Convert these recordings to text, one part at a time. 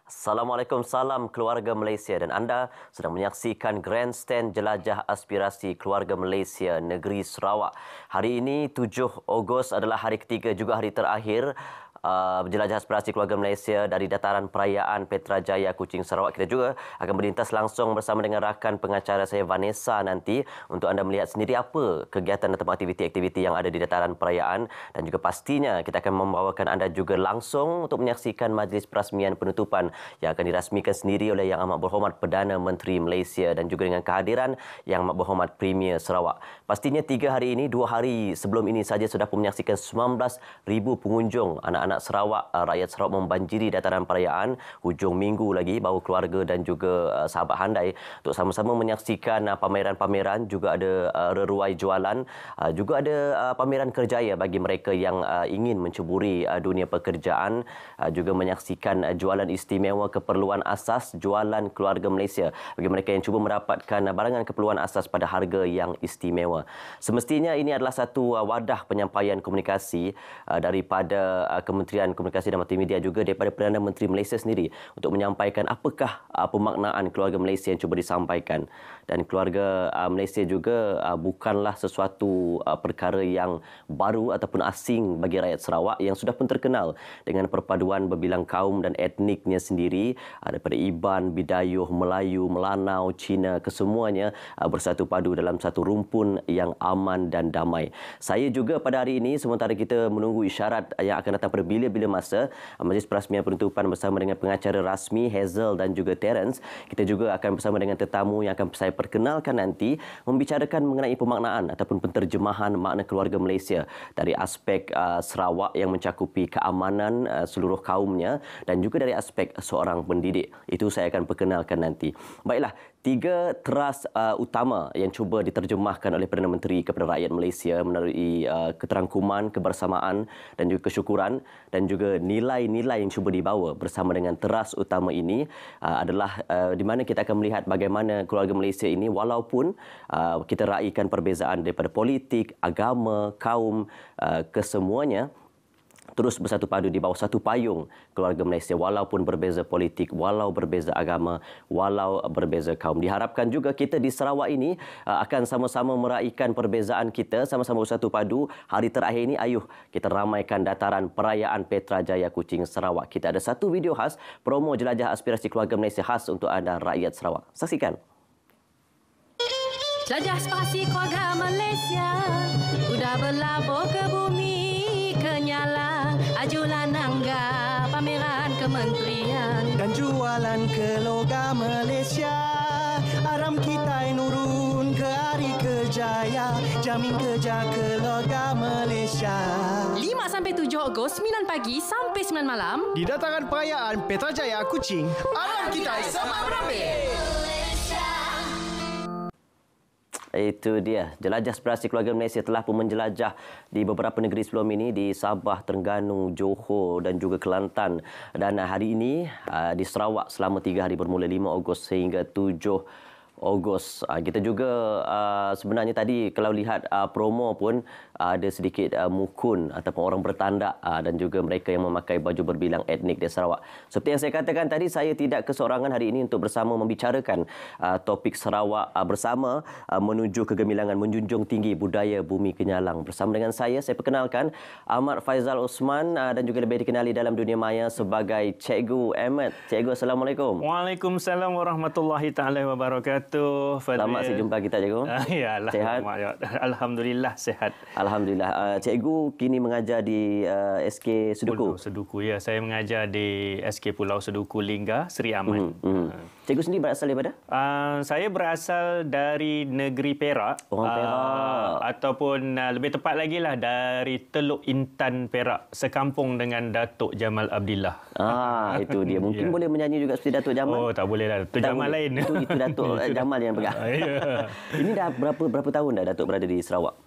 Assalamualaikum, salam keluarga Malaysia dan anda sedang menyaksikan Grandstand Jelajah Aspirasi Keluarga Malaysia Negeri Sarawak. Hari ini 7 Ogos adalah hari ketiga juga hari terakhir Jelajah Aspirasi Keluarga Malaysia dari Dataran Perayaan Petrajaya Kuching Sarawak. Kita juga akan berlintas langsung bersama dengan rakan pengacara saya Vanessa nanti untuk anda melihat sendiri apa kegiatan atau aktiviti-aktiviti yang ada di Dataran Perayaan, dan juga pastinya kita akan membawakan anda juga langsung untuk menyaksikan majlis perasmian penutupan yang akan dirasmikan sendiri oleh Yang Amat Berhormat Perdana Menteri Malaysia dan juga dengan kehadiran Yang Amat Berhormat Premier Sarawak. Pastinya 3 hari ini, 2 hari sebelum ini saja sudah pun menyaksikan 19,000 pengunjung anak-anak Sarawak, rakyat Sarawak membanjiri Dataran Perayaan. Hujung minggu lagi baru keluarga dan juga sahabat handai untuk sama-sama menyaksikan pameran-pameran, juga ada reruai jualan, juga ada pameran kerjaya bagi mereka yang ingin menceburi dunia pekerjaan, juga menyaksikan jualan istimewa keperluan asas, jualan keluarga Malaysia bagi mereka yang cuba mendapatkan barangan keperluan asas pada harga yang istimewa. Semestinya ini adalah satu wadah penyampaian komunikasi daripada Kementerian Komunikasi dan Multimedia, juga daripada Perdana Menteri Malaysia sendiri untuk menyampaikan apakah pemaknaan keluarga Malaysia yang cuba disampaikan. Dan keluarga Malaysia juga bukanlah sesuatu perkara yang baru ataupun asing bagi rakyat Sarawak yang sudah pun terkenal dengan perpaduan berbilang kaum dan etniknya sendiri, daripada Iban, Bidayuh, Melayu, Melanau, Cina, kesemuanya bersatu padu dalam satu rumpun yang aman dan damai. Saya juga pada hari ini, sementara kita menunggu isyarat yang akan datang pada bila-bila masa, majlis perasmian penutupan bersama dengan pengacara rasmi Hazel dan juga Terence, kita juga akan bersama dengan tetamu yang akan saya perkenalkan nanti membicarakan mengenai pemaknaan ataupun penterjemahan makna keluarga Malaysia dari aspek Sarawak yang mencakupi keamanan seluruh kaumnya dan juga dari aspek seorang pendidik. Itu saya akan perkenalkan nanti. Baiklah, 3 teras utama yang cuba diterjemahkan oleh Perdana Menteri kepada rakyat Malaysia melalui keterangkuman, kebersamaan dan juga kesyukuran, dan juga nilai-nilai yang cuba dibawa bersama dengan teras utama ini adalah di mana kita akan melihat bagaimana keluarga Malaysia ini, walaupun kita raikan perbezaan daripada politik, agama, kaum, kesemuanya, terus bersatu padu di bawah satu payung keluarga Malaysia, walaupun berbeza politik, walau berbeza agama, walau berbeza kaum. Diharapkan juga kita di Sarawak ini akan sama-sama meraihkan perbezaan kita, sama-sama bersatu padu. Hari terakhir ini, ayuh kita ramaikan Dataran Perayaan Petrajaya Kuching Sarawak. Kita ada satu video khas, promo Jelajah Aspirasi Keluarga Malaysia khas untuk anda rakyat Sarawak. Saksikan. Jelajah Aspirasi Keluarga Malaysia udah berlabur ke bumi kenyala, ajulah nangga pameran kementerian dan jualan ke logam Malaysia. Aram kita nurun ke hari kejaya, jamin kerja ke logam Malaysia. 5-7 Ogos 9 pagi sampai 9 malam Di Dataran Perayaan Petrajaya Kuching, aram kita sama berambil. Itu dia, Jelajah Aspirasi Keluarga Malaysia telah pun menjelajah di beberapa negeri sebelum ini, di Sabah, Terengganu, Johor dan juga Kelantan. Dan hari ini di Sarawak selama 3 hari bermula 5 Ogos sehingga 7 Ogos. Kita juga sebenarnya tadi kalau lihat promo pun ada sedikit mukun ataupun orang bertandak dan juga mereka yang memakai baju berbilang etnik di Sarawak. Seperti yang saya katakan tadi, saya tidak keseorangan hari ini untuk bersama membicarakan topik Sarawak bersama menuju kegemilangan menjunjung tinggi budaya bumi kenyalang. Bersama dengan saya perkenalkan Ahmad Faizal Osman dan juga lebih dikenali dalam dunia maya sebagai Cikgu Ahmad. Cikgu, Assalamualaikum. Waalaikumsalam warahmatullahi taala wabarakatuh. Selamat jumpa kita, Cikgu. Ya, Sehat? Alhamdulillah sehat. Alhamdulillah. Cikgu kini mengajar di SK Seduku. Pulau Seduku, ya. Saya mengajar di SK Pulau Seduku Lingga, Seri Aman. Cikgu sendiri berasal daripada? Saya berasal dari negeri Perak. Orang Perak. Ataupun lebih tepat lagi lah dari Teluk Intan, Perak. Sekampung dengan Datuk Jamal Abdillah. Itu dia. Mungkin boleh menyanyi juga seperti Datuk Jamal. Oh, tak boleh lah. Datuk Jamal lain. Itu Datuk Cik Jamal yang pegang. Ini dah berapa tahun dah Datuk berada di Sarawak?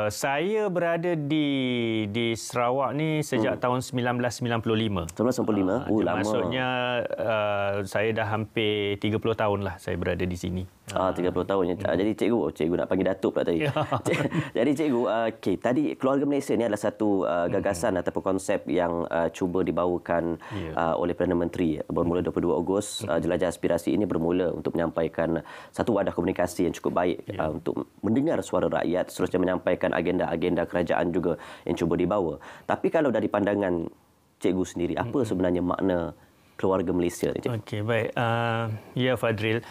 Saya berada di Sarawak ni sejak tahun 1995. 1995. Lama. Maksudnya saya dah hampir 30 tahun lah saya berada di sini. 30 tahun. Jadi cikgu nak panggil Datuk pula tadi. Jadi cikgu, tadi Keluarga Malaysia ni adalah satu gagasan ataupun konsep yang cuba dibawakan oleh Perdana Menteri bermula 22 Ogos. Jelajah Aspirasi ini bermula untuk menyampaikan satu wadah komunikasi yang cukup baik untuk mendengar suara rakyat, seterusnya menyampaikan agenda-agenda kerajaan juga yang cuba dibawa. Tapi kalau dari pandangan cikgu sendiri, apa sebenarnya makna Keluarga Malaysia ni, cikgu? Okey, baik. Ya, Fadril.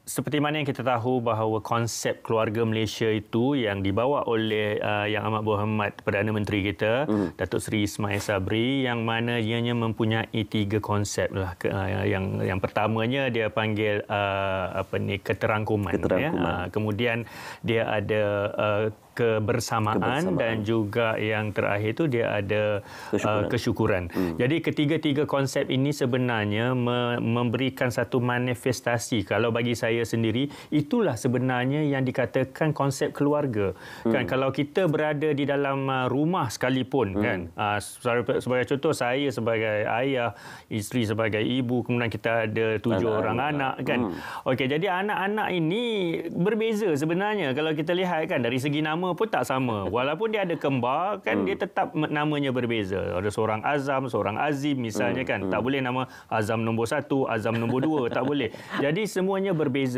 Seperti mana yang kita tahu bahawa konsep Keluarga Malaysia itu yang dibawa oleh Yang Amat Berhormat Perdana Menteri kita, Datuk Seri Ismail Sabri, yang mana ianya mempunyai 3 konsep lah. Yang pertamanya dia panggil keterangkuman. Ya. Kemudian dia ada kebersamaan dan juga yang terakhir itu dia ada kesyukuran. Jadi ketiga-tiga konsep ini sebenarnya memberikan satu manifestasi. Kalau bagi saya sendiri, itulah sebenarnya yang dikatakan konsep keluarga. Kan kalau kita berada di dalam rumah sekalipun, kan sebagai contoh, saya sebagai ayah, isteri sebagai ibu, kemudian kita ada 7 orang anak, kan. Okey, jadi anak-anak ini berbeza sebenarnya. Kalau kita lihat, kan, dari segi nama pun tak sama. Walaupun dia ada kembar, kan, dia tetap namanya berbeza. Ada seorang Azam, seorang Azim misalnya, kan. Tak boleh nama Azam nombor 1, Azam nombor 2, tak boleh. Jadi semuanya berbeza.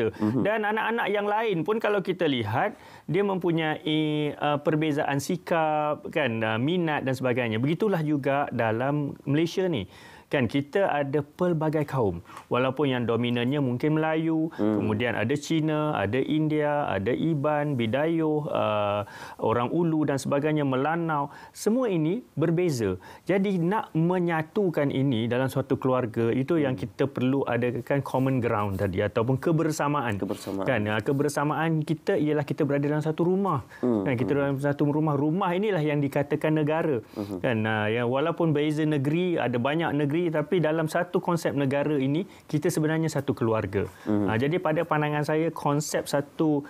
Dan anak-anak yang lain pun kalau kita lihat, dia mempunyai perbezaan sikap, kan, minat dan sebagainya. Begitulah juga dalam Malaysia ni. Kan kita ada pelbagai kaum. Walaupun yang dominannya mungkin Melayu, kemudian ada Cina, ada India, ada Iban, Bidayuh, orang Ulu dan sebagainya, Melanau. Semua ini berbeza. Jadi nak menyatukan ini dalam suatu keluarga, itu yang kita perlu adakan common ground tadi, ataupun kebersamaan. Kan, kebersamaan kita ialah kita berada dalam satu rumah. Kan, kita dalam satu rumah. Rumah inilah yang dikatakan negara. Kan, yang walaupun beza negeri, ada banyak negeri, tapi dalam satu konsep negara ini kita sebenarnya satu keluarga. Jadi pada pandangan saya, konsep satu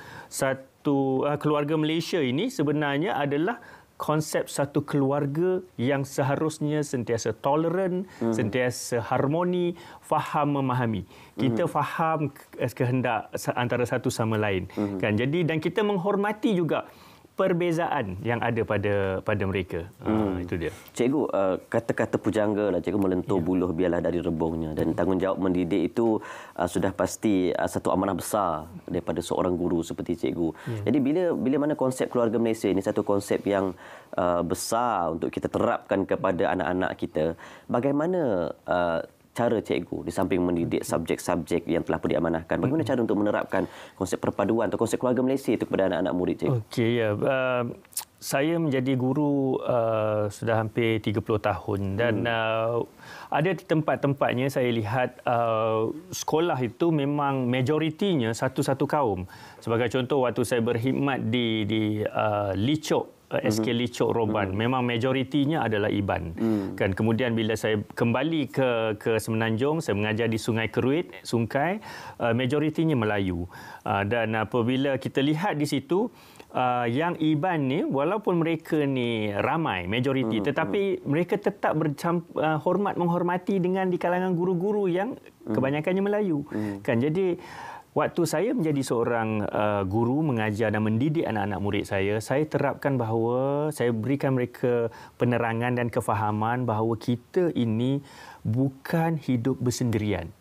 keluarga Malaysia ini sebenarnya adalah konsep satu keluarga yang seharusnya sentiasa toleran, sentiasa harmoni, faham memahami. Kita faham kehendak antara satu sama lain. Kan, jadi dan kita menghormati juga perbezaan yang ada pada mereka. Itu dia. Cikgu, kata-kata pujangga lah, cikgu melentur buluh biarlah dari rebungnya, dan tanggungjawab mendidik itu sudah pasti satu amanah besar daripada seorang guru seperti cikgu. Jadi bila mana konsep Keluarga Malaysia ini satu konsep yang besar untuk kita terapkan kepada anak-anak kita, bagaimana cara cikgu di samping mendidik subjek-subjek yang telah pun diamanahkan, bagaimana cara untuk menerapkan konsep perpaduan atau konsep Keluarga Malaysia itu kepada anak-anak murid, cikgu? Okey, ya. Saya menjadi guru sudah hampir 30 tahun dan ada di tempat-tempatnya saya lihat sekolah itu memang majoritinya satu-satu kaum. Sebagai contoh, waktu saya berkhidmat di Licok, SK Licok Roban, memang majoritinya adalah Iban. Kan, kemudian bila saya kembali ke Semenanjung, saya mengajar di Sungai Keruit, Sungkai, majoritinya Melayu. Dan apabila kita lihat di situ, yang Iban ni, walaupun mereka ni ramai, majoriti, tetapi mereka tetap menghormati dengan di kalangan guru-guru yang kebanyakannya Melayu. Kan, jadi waktu saya menjadi seorang guru mengajar dan mendidik anak-anak murid saya terapkan bahawa saya berikan mereka penerangan dan kefahaman bahawa kita ini bukan hidup bersendirian.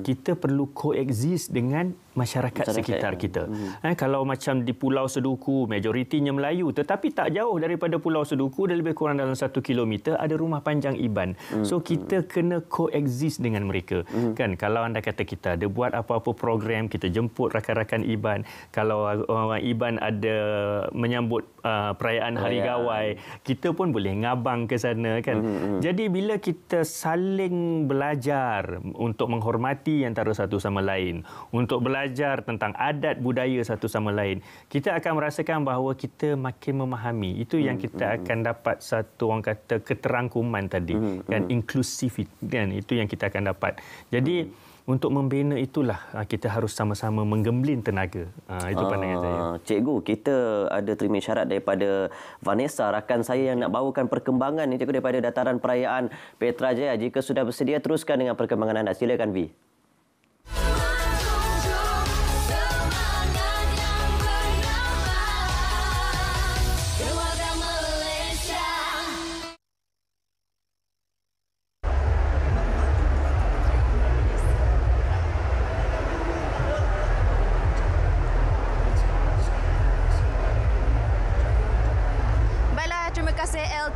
Kita perlu coexist dengan masyarakat sekitar kita. Kalau macam di Pulau Seduku, majoritinya Melayu, tetapi tak jauh daripada Pulau Seduku, dan lebih kurang dalam 1 kilometer ada rumah panjang Iban. So kita kena coexist dengan mereka. Kan, kalau anda kata kita ada buat apa-apa program, kita jemput rakan-rakan Iban. Kalau orang Iban ada menyambut perayaan Hari Gawai, kita pun boleh ngabang ke sana, kan. Jadi bila kita saling belajar untuk menghormati antara satu sama lain, untuk belajar belajar tentang adat budaya satu sama lain, kita akan merasakan bahawa kita makin memahami. Itu yang kita akan dapat satu orang kata keterangkuman tadi, kan, inklusif, kan, itu yang kita akan dapat. Jadi untuk membina itulah kita harus sama-sama menggemblin tenaga. Itu pandangan saya. Cikgu, kita ada terima isyarat daripada Vanessa, rakan saya yang nak bawakan perkembangan ni, cikgu, daripada dataran perayaan Petra Jaya. Jika sudah bersedia, teruskan dengan perkembangan anda. Silakan, Vi.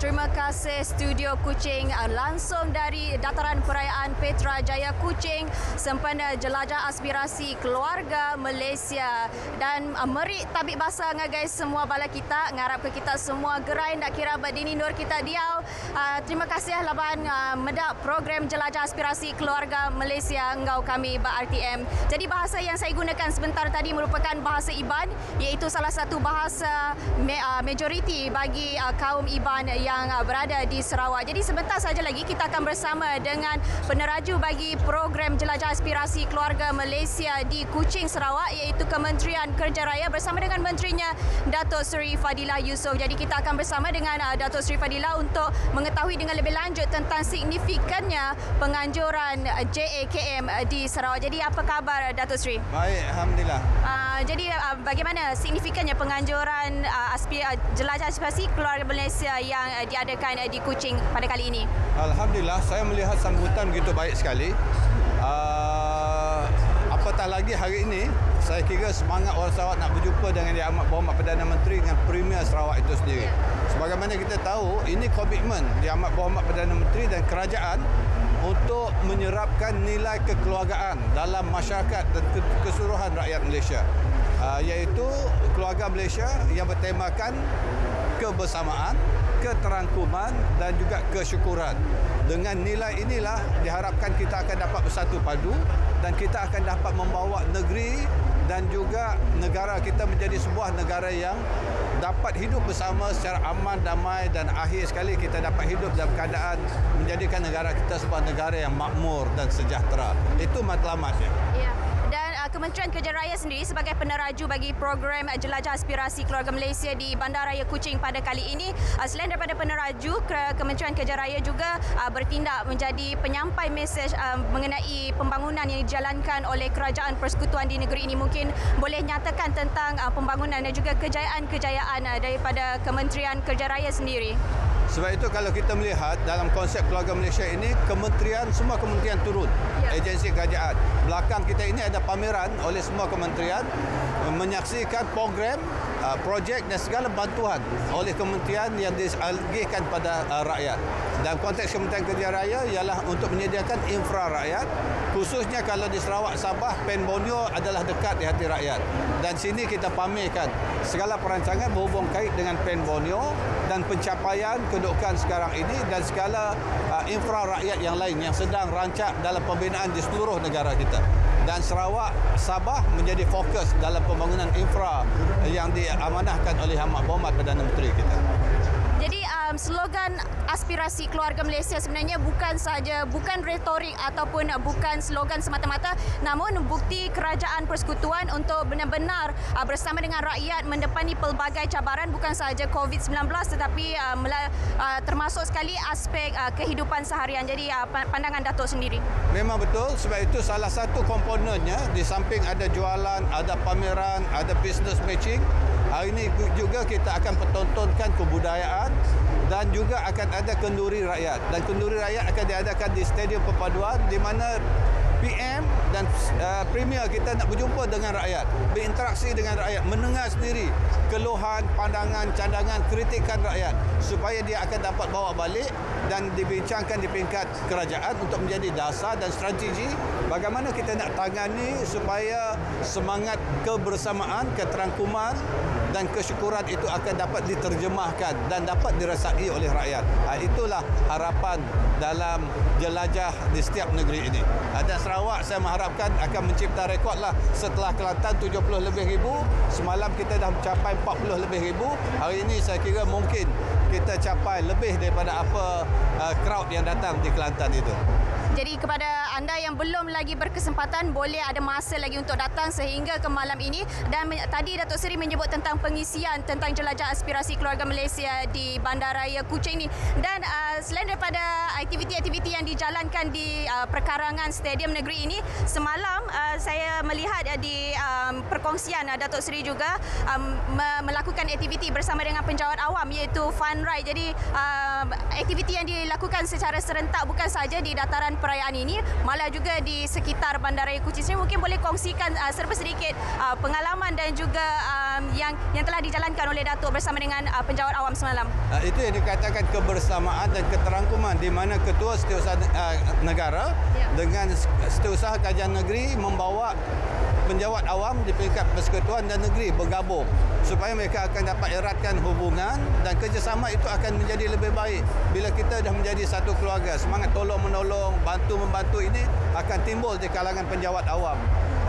Terima kasih Studio Kuching, langsung dari dataran perayaan Petra Jaya Kuching, sempena jelajah aspirasi keluarga Malaysia. Dan merik tabik basah dengan guys semua bala kita, ngarap ke kita semua gerai nak kira badini nur kita diau. Terima kasih laban medak program jelajah aspirasi keluarga Malaysia engau kami RTM. Jadi bahasa yang saya gunakan sebentar tadi merupakan bahasa Iban, iaitu salah satu bahasa majoriti bagi kaum Iban yang berada di Sarawak. Jadi sebentar saja lagi kita akan bersama dengan peneraju bagi program jelajah aspirasi keluarga Malaysia di Kuching, Sarawak, iaitu Kementerian Kerja Raya bersama dengan menterinya Datuk Seri Fadilah Yusof. Jadi kita akan bersama dengan Datuk Seri Fadilah untuk mengetahui dengan lebih lanjut tentang signifikannya penganjuran JAKM di Sarawak. Jadi apa khabar Datuk Seri? Baik, alhamdulillah. Jadi bagaimana signifikannya penganjuran jelajah aspirasi keluarga Malaysia yang diadakan di Kuching pada kali ini? Alhamdulillah, saya melihat sambutan begitu baik sekali. Apatah lagi hari ini, saya kira semangat orang Sarawak nak berjumpa dengan Yang Amat Berhormat Perdana Menteri dengan Premier Sarawak itu sendiri. Sebagaimana kita tahu, ini komitmen Yang Amat Berhormat Perdana Menteri dan kerajaan untuk menyerapkan nilai kekeluargaan dalam masyarakat dan keseluruhan rakyat Malaysia. Iaitu keluarga Malaysia yang bertemakan kebersamaan, keterangkuman dan juga kesyukuran. Dengan nilai inilah diharapkan kita akan dapat bersatu padu dan kita akan dapat membawa negeri dan juga negara kita menjadi sebuah negara yang dapat hidup bersama secara aman, damai dan akhir sekali kita dapat hidup dalam keadaan menjadikan negara kita sebuah negara yang makmur dan sejahtera. Itu matlamatnya. Ya. Dan Kementerian Kerja Raya sendiri sebagai peneraju bagi program jelajah aspirasi keluarga Malaysia di Bandaraya Kuching pada kali ini, selain daripada peneraju, Kementerian Kerja Raya juga bertindak menjadi penyampai mesej mengenai pembangunan yang dijalankan oleh kerajaan persekutuan di negeri ini. Mungkin boleh nyatakan tentang pembangunan dan juga kejayaan-kejayaan daripada Kementerian Kerja Raya sendiri. Sebab itu kalau kita melihat dalam konsep keluarga Malaysia ini, semua kementerian turun, agensi kerajaan. Belakang kita ini ada pameran oleh semua kementerian menyaksikan program, projek dan segala bantuan oleh kementerian yang dialihkan pada rakyat. Dalam konteks Kementerian Kerja Raya ialah untuk menyediakan infra rakyat, khususnya kalau di Sarawak, Sabah, Pen Borneo adalah dekat di hati rakyat. Dan sini kita pamerkan segala perancangan berhubung kait dengan Pen Borneo dan pencapaian kedudukan sekarang ini dan segala infra rakyat yang lain yang sedang rancak dalam pembinaan di seluruh negara kita. Dan Sarawak, Sabah menjadi fokus dalam pembangunan infra yang diamanahkan oleh Yang Amat Berhormat Perdana Menteri kita. Jadi slogan aspirasi keluarga Malaysia sebenarnya bukan retorik ataupun bukan slogan semata-mata, namun bukti kerajaan persekutuan untuk benar-benar bersama dengan rakyat mendepani pelbagai cabaran, bukan sahaja COVID-19 tetapi termasuk sekali aspek kehidupan seharian. Jadi pandangan Datuk sendiri. Memang betul, sebab itu salah satu komponennya di samping ada jualan, ada pameran, ada business matching. Hari ini juga kita akan pertontonkan kebudayaan dan juga akan ada kenduri rakyat. Dan kenduri rakyat akan diadakan di Stadium Perpaduan di mana PM dan Premier kita nak berjumpa dengan rakyat, berinteraksi dengan rakyat, mendengar sendiri keluhan, pandangan, cadangan, kritikan rakyat supaya dia akan dapat bawa balik dan dibincangkan di peringkat kerajaan untuk menjadi dasar dan strategi bagaimana kita nak tangani supaya semangat kebersamaan, keterangkuman dan kesyukuran itu akan dapat diterjemahkan dan dapat dirasai oleh rakyat. Itulah harapan dalam jelajah di setiap negeri ini. Dan Sarawak saya mengharapkan akan mencipta rekod lah setelah Kelantan 70 lebih ribu, semalam kita dah mencapai 40 lebih ribu, hari ini saya kira mungkin kita capai lebih daripada apa crowd yang datang di Kelantan itu. Jadi kepada anda yang belum lagi berkesempatan, boleh ada masa lagi untuk datang sehingga ke malam ini. Dan tadi Datuk Seri menyebut tentang pengisian tentang jelajah aspirasi keluarga Malaysia di Bandaraya Kuching ni. Dan selain daripada aktiviti-aktiviti yang dijalankan di perkarangan stadium negeri ini, semalam saya melihat di perkongsian Datuk Seri juga melakukan aktiviti bersama dengan penjawat awam iaitu fun ride. Jadi aktiviti yang dilakukan secara serentak bukan saja di dataran perayaan ini, malah juga di sekitar Bandaraya Kuching sini. Mungkin boleh kongsikan serba sedikit pengalaman dan juga yang telah dijalankan oleh Datuk bersama dengan penjawat awam semalam. Itu yang dikatakan kebersamaan dan keterangkuman di mana Ketua Setiausaha Negara dengan Setiausaha Kajian Negeri membawa penjawat awam di peringkat persekutuan dan negeri bergabung supaya mereka akan dapat eratkan hubungan dan kerjasama itu akan menjadi lebih baik bila kita dah menjadi satu keluarga. Semangat tolong-menolong, bantu-membantu ini akan timbul di kalangan penjawat awam.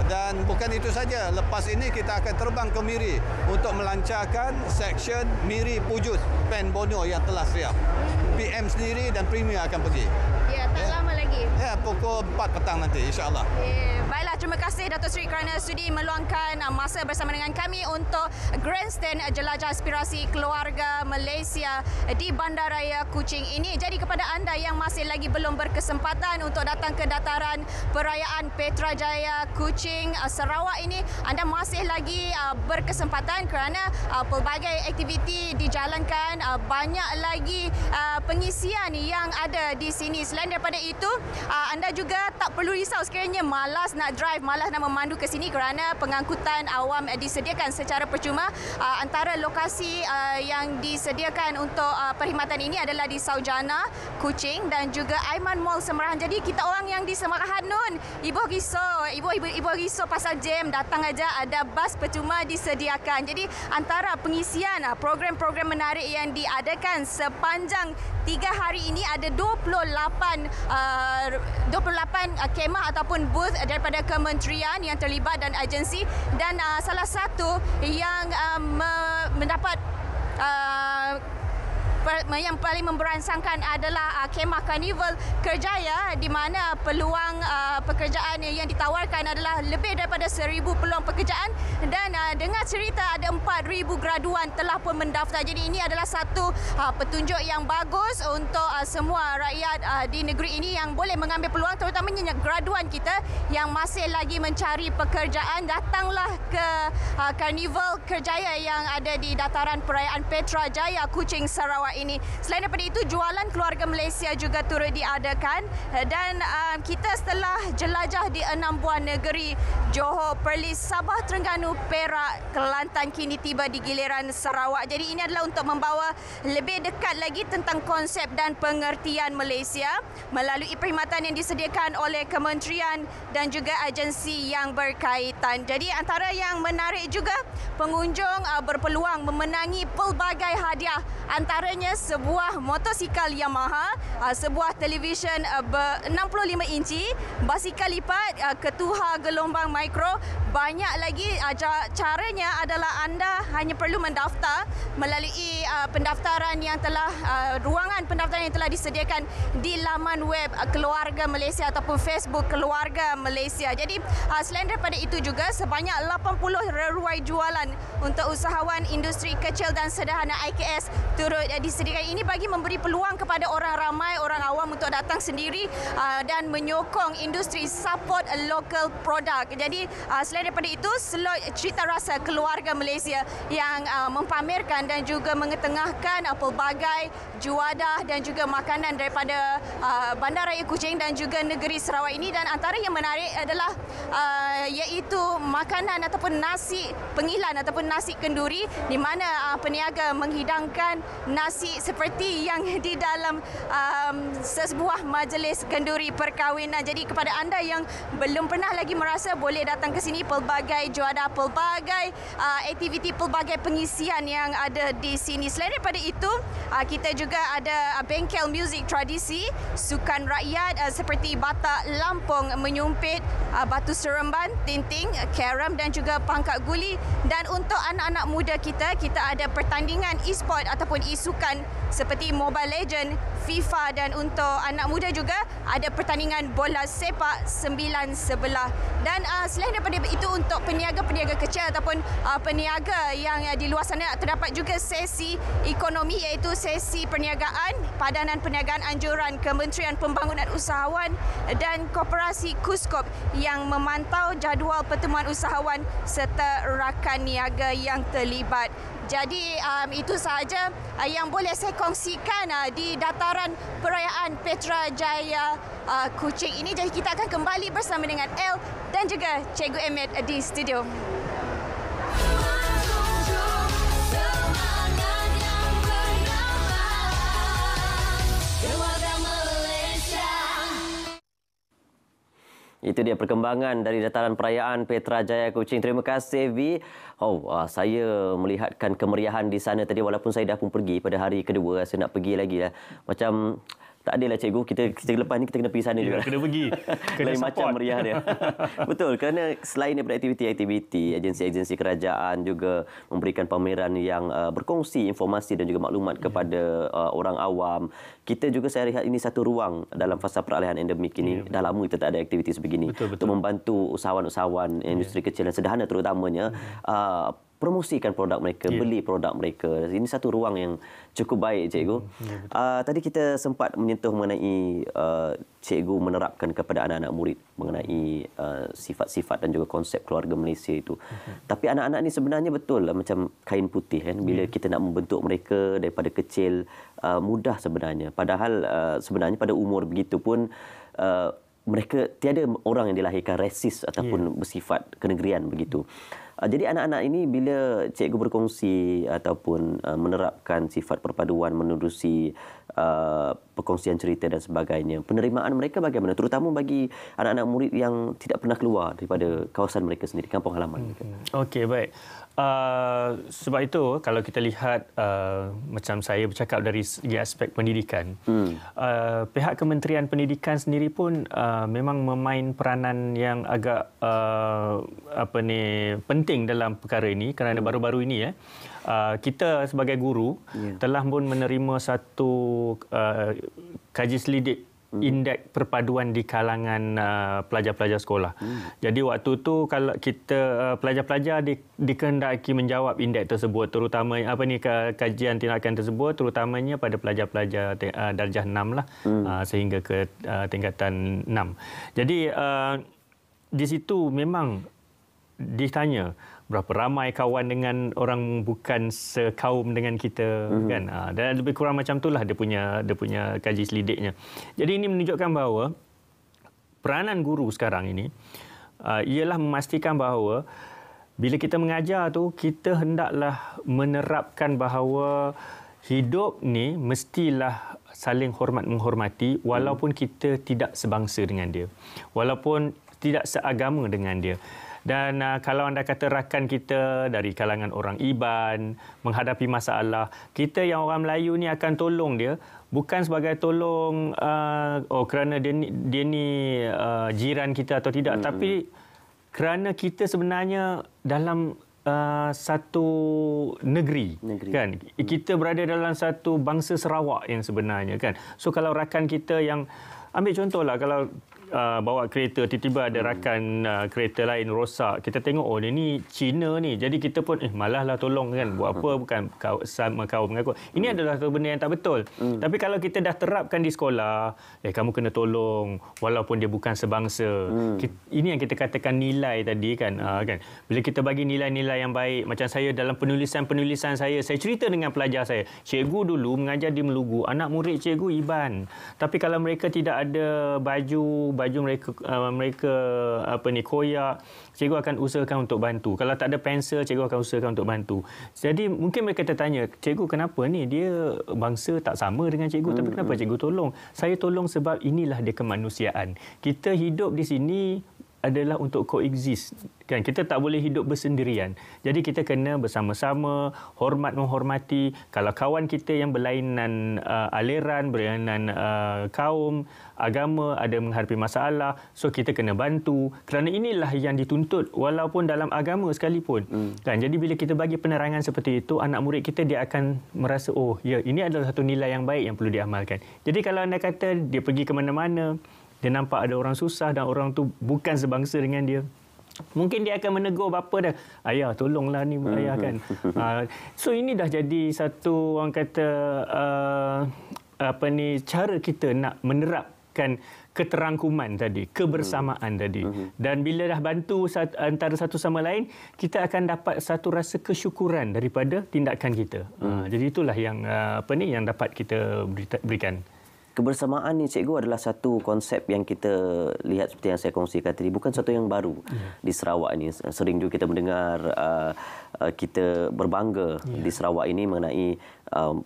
Dan bukan itu saja, lepas ini kita akan terbang ke Miri untuk melancarkan seksyen Miri Pujut Pen Borneo yang telah siap. PM sendiri dan Premier akan pergi. Ya, tak lama lagi. Ya, pukul 4 petang nanti, insya-Allah. Baiklah, terima kasih Datuk Seri kerana sudi meluangkan masa bersama dengan kami untuk Grandstand Jelajah Aspirasi Keluarga Malaysia di Bandaraya Kuching ini. Jadi kepada anda yang masih lagi belum berkesempatan untuk datang ke dataran perayaan Petrajaya Kuching Sarawak ini, anda masih lagi berkesempatan kerana pelbagai aktiviti dijalankan, banyak lagi pengisian yang ada di sini. Selain daripada itu, anda juga tak perlu risau sekiranya malas nak drive, malas nak memandu ke sini kerana pengangkutan awam disediakan secara percuma. Antara lokasi yang disediakan untuk perkhidmatan ini adalah di Saujana, Kuching dan juga Aiman Mall Semerahan. Jadi kita orang yang di Semerahan nun, ibu risau pasal jam, datang aja, ada bas percuma disediakan. Jadi antara pengisian program-program menarik yang diadakan sepanjang 3 hari ini, ada 28 kemah ataupun booth daripada kementerian yang terlibat dan agensi, dan salah satu yang mendapat yang paling memberansangkan adalah kemah Karnival Kerjaya, di mana peluang pekerjaan yang ditawarkan adalah lebih daripada 1,000 peluang pekerjaan, dan dengar cerita ada 4,000 graduan telah pun mendaftar. Jadi ini adalah satu petunjuk yang bagus untuk semua rakyat di negeri ini yang boleh mengambil peluang, terutamanya graduan kita yang masih lagi mencari pekerjaan. Datanglah ke Karnival Kerjaya yang ada di dataran perayaan Petrajaya Kuching Sarawak ini. Selain daripada itu, jualan keluarga Malaysia juga turut diadakan, dan kita setelah jelajah di 6 buah negeri, Johor, Perlis, Sabah, Terengganu, Perak, Kelantan, kini tiba di giliran Sarawak. Jadi ini adalah untuk membawa lebih dekat lagi tentang konsep dan pengertian Malaysia melalui perkhidmatan yang disediakan oleh kementerian dan juga agensi yang berkaitan. Jadi antara yang menarik juga, pengunjung berpeluang memenangi pelbagai hadiah, antaranya sebuah motosikal Yamaha, sebuah televisyen 65 inci, basikal lipat, ketuha gelombang mikro. Banyak lagi. Caranya adalah anda hanya perlu mendaftar melalui pendaftaran yang telah ruangan pendaftaran yang telah disediakan di laman web Keluarga Malaysia ataupun Facebook Keluarga Malaysia. Jadi selain daripada itu juga, sebanyak 80 reruai jualan untuk usahawan industri kecil dan sederhana IKS turut disediakan. Ini bagi memberi peluang kepada orang ramai, orang awam untuk datang sendiri dan menyokong industri, support local product. Jadi selain daripada itu, slot cerita rasa Keluarga Malaysia yang mempamerkan dan juga mengetengahkan pelbagai juadah dan juga makanan daripada Bandaraya Kuching dan juga negeri Sarawak ini. Dan antara yang menarik adalah iaitu makanan ataupun nasi pengilan ataupun nasi kenduri, di mana peniaga menghidangkan nasi tradisi seperti yang di dalam sebuah majlis kenduri perkahwinan. Jadi kepada anda yang belum pernah lagi merasa, boleh datang ke sini. Pelbagai juara, pelbagai aktiviti, pelbagai pengisian yang ada di sini. Selain daripada itu, kita juga ada bengkel muzik tradisi, sukan rakyat seperti Batak Lampung menyumpit, batu seremban, tinting, carom dan juga pangkat guli. Dan untuk anak-anak muda kita ada pertandingan e-sport ataupun e-sukan seperti Mobile Legend, FIFA, dan untuk anak muda juga ada pertandingan bola sepak 9 sebelah. Dan selain daripada itu, untuk peniaga-peniaga kecil ataupun peniaga yang di luar sana, terdapat juga sesi ekonomi, iaitu sesi perniagaan, padanan perniagaan anjuran Kementerian Pembangunan Usahawan dan Koperasi KUSKOP yang memantau jadual pertemuan usahawan serta rakan niaga yang terlibat. Jadi itu sahaja yang boleh saya kongsikan di dataran perayaan Petra Jaya Kuching ini. Jadi kita akan kembali bersama dengan El dan juga Cikgu Emmet di studio. Itu dia perkembangan dari dataran perayaan Petra Jaya Kuching. Terima kasih, V. Saya melihatkan kemeriahan di sana tadi, walaupun saya dah pun pergi pada hari kedua. Saya nak pergi lagi lah. Macam tak adalah cikgu, kita lepas ni kita kena pergi sana juga. Kena pergi. Kena lain support. macam meriah dia. Betul, kerana selain daripada aktiviti-aktiviti, agensi-agensi kerajaan juga memberikan pameran yang berkongsi informasi dan juga maklumat kepada orang awam. Kita juga, saya lihat ini satu ruang dalam fasa peralihan endemik ini. Dah lama kita tak ada aktiviti sebegini. Betul. Untuk membantu usahawan-usahawan industri kecil dan sederhana terutamanya promosikan produk mereka, beli produk mereka. Ini satu ruang yang cukup baik, cikgu. Tadi kita sempat menyentuh mengenai cikgu menerapkan kepada anak-anak murid mengenai sifat-sifat dan juga konsep keluarga Malaysia itu. Tapi anak-anak ni sebenarnya betul lah macam kain putih kan. Bila kita nak membentuk mereka daripada kecil, mudah sebenarnya. Padahal sebenarnya pada umur begitu pun mereka tiada orang yang dilahirkan resis ataupun bersifat kenegerian begitu. Jadi anak-anak ini bila cikgu berkongsi ataupun menerapkan sifat perpaduan menerusi perkongsian cerita dan sebagainya, penerimaan mereka bagaimana? Terutama bagi anak-anak murid yang tidak pernah keluar daripada kawasan mereka sendiri, kampung halaman mereka. Okey, baik. Sebab itu kalau kita lihat macam saya bercakap dari segi aspek pendidikan, pihak Kementerian Pendidikan sendiri pun memang memain peranan yang agak penting dalam perkara ini, kerana baru-baru ini kita sebagai guru telah pun menerima satu kaji selidik indeks perpaduan di kalangan pelajar-pelajar sekolah. Jadi waktu tu kalau kita pelajar-pelajar dikehendaki menjawab indeks tersebut, terutama kajian tindakan tersebut terutamanya pada pelajar-pelajar darjah 6 lah, sehingga ke tingkatan 6. Jadi di situ memang ditanya berapa ramai kawan dengan orang bukan sekaum dengan kita, kan? Dan lebih kurang macam itulah dia punya kaji selidiknya. Jadi ini menunjukkan bahawa peranan guru sekarang ini ialah memastikan bahawa bila kita mengajar tu, kita hendaklah menerapkan bahawa hidup ni mestilah saling hormat menghormati, walaupun kita tidak sebangsa dengan dia, walaupun tidak seagama dengan dia. Dan kalau anda kata rakan kita dari kalangan orang Iban menghadapi masalah, kita yang orang Melayu ni akan tolong dia, bukan sebagai tolong kerana dia ni jiran kita atau tidak, tapi kerana kita sebenarnya dalam satu negeri. Kan? Kita berada dalam satu bangsa Sarawak yang sebenarnya, kan. So kalau rakan kita yang, ambil contohlah, kalau bawa kereta, tiba-tiba ada rakan kereta lain rosak, kita tengok, oh dia ni Cina ni, jadi kita pun malahlah tolong, kan. Buat apa, bukan sama kaum dengan aku. Ini adalah satu benda yang tak betul. Tapi kalau kita dah terapkan di sekolah, kamu kena tolong walaupun dia bukan sebangsa. Ini yang kita katakan nilai tadi, kan. Kan, bila kita bagi nilai-nilai yang baik, macam saya dalam penulisan saya cerita dengan pelajar saya, cikgu dulu mengajar di Melugu, anak murid cikgu Iban, tapi kalau mereka tidak ada baju baju mereka koyak, cikgu akan usahakan untuk bantu. Kalau tak ada pensel, cikgu akan usahakan untuk bantu. Jadi mungkin mereka tertanya, cikgu kenapa ni dia bangsa tak sama dengan cikgu, tapi kenapa cikgu tolong? Saya tolong sebab inilah dia kemanusiaan. Kita hidup di sini adalah untuk coexist, kan? Kita tak boleh hidup bersendirian. Jadi kita kena bersama-sama, hormat menghormati. Kalau kawan kita yang berlainan aliran, berlainan kaum, agama, ada menghadapi masalah, so kita kena bantu. Kerana inilah yang dituntut walaupun dalam agama sekalipun. Kan? Jadi bila kita bagi penerangan seperti itu, anak murid kita dia akan merasa, oh ya, ini adalah satu nilai yang baik yang perlu diamalkan. Jadi kalau anda kata dia pergi ke mana-mana, dia nampak ada orang susah dan orang tu bukan sebangsa dengan dia, mungkin dia akan menegur bapa dia, ayah tolonglah ni ayah, kan. So ini dah jadi satu, orang kata cara kita nak menerapkan keterangkuman tadi, kebersamaan tadi. Dan bila dah bantu antara satu sama lain, kita akan dapat satu rasa kesyukuran daripada tindakan kita. Jadi itulah yang yang dapat kita berikan. Kebersamaan ni, cikgu, adalah satu konsep yang kita lihat seperti yang saya kongsikan tadi. Bukan satu yang baru di Sarawak ini. Sering juga kita mendengar, kita berbangga di Sarawak ini mengenai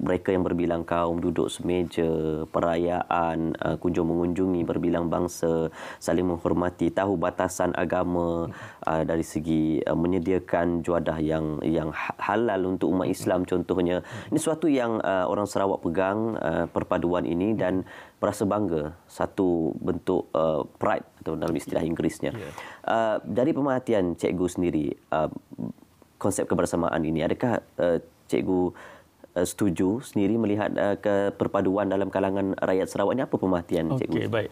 mereka yang berbilang kaum duduk semeja, perayaan, kunjung mengunjungi berbilang bangsa, saling menghormati, tahu batasan agama, dari segi menyediakan juadah yang halal untuk umat Islam contohnya. Ini suatu yang orang Sarawak pegang, perpaduan ini, dan merasa bangga, satu bentuk pride atau dalam istilah Inggerisnya. Dari pemerhatian cikgu sendiri, konsep kebersamaan ini, adakah cikgu setuju sendiri melihat perpaduan dalam kalangan rakyat Sarawak ini? Apa pemerhatian cikgu? Okey, baik.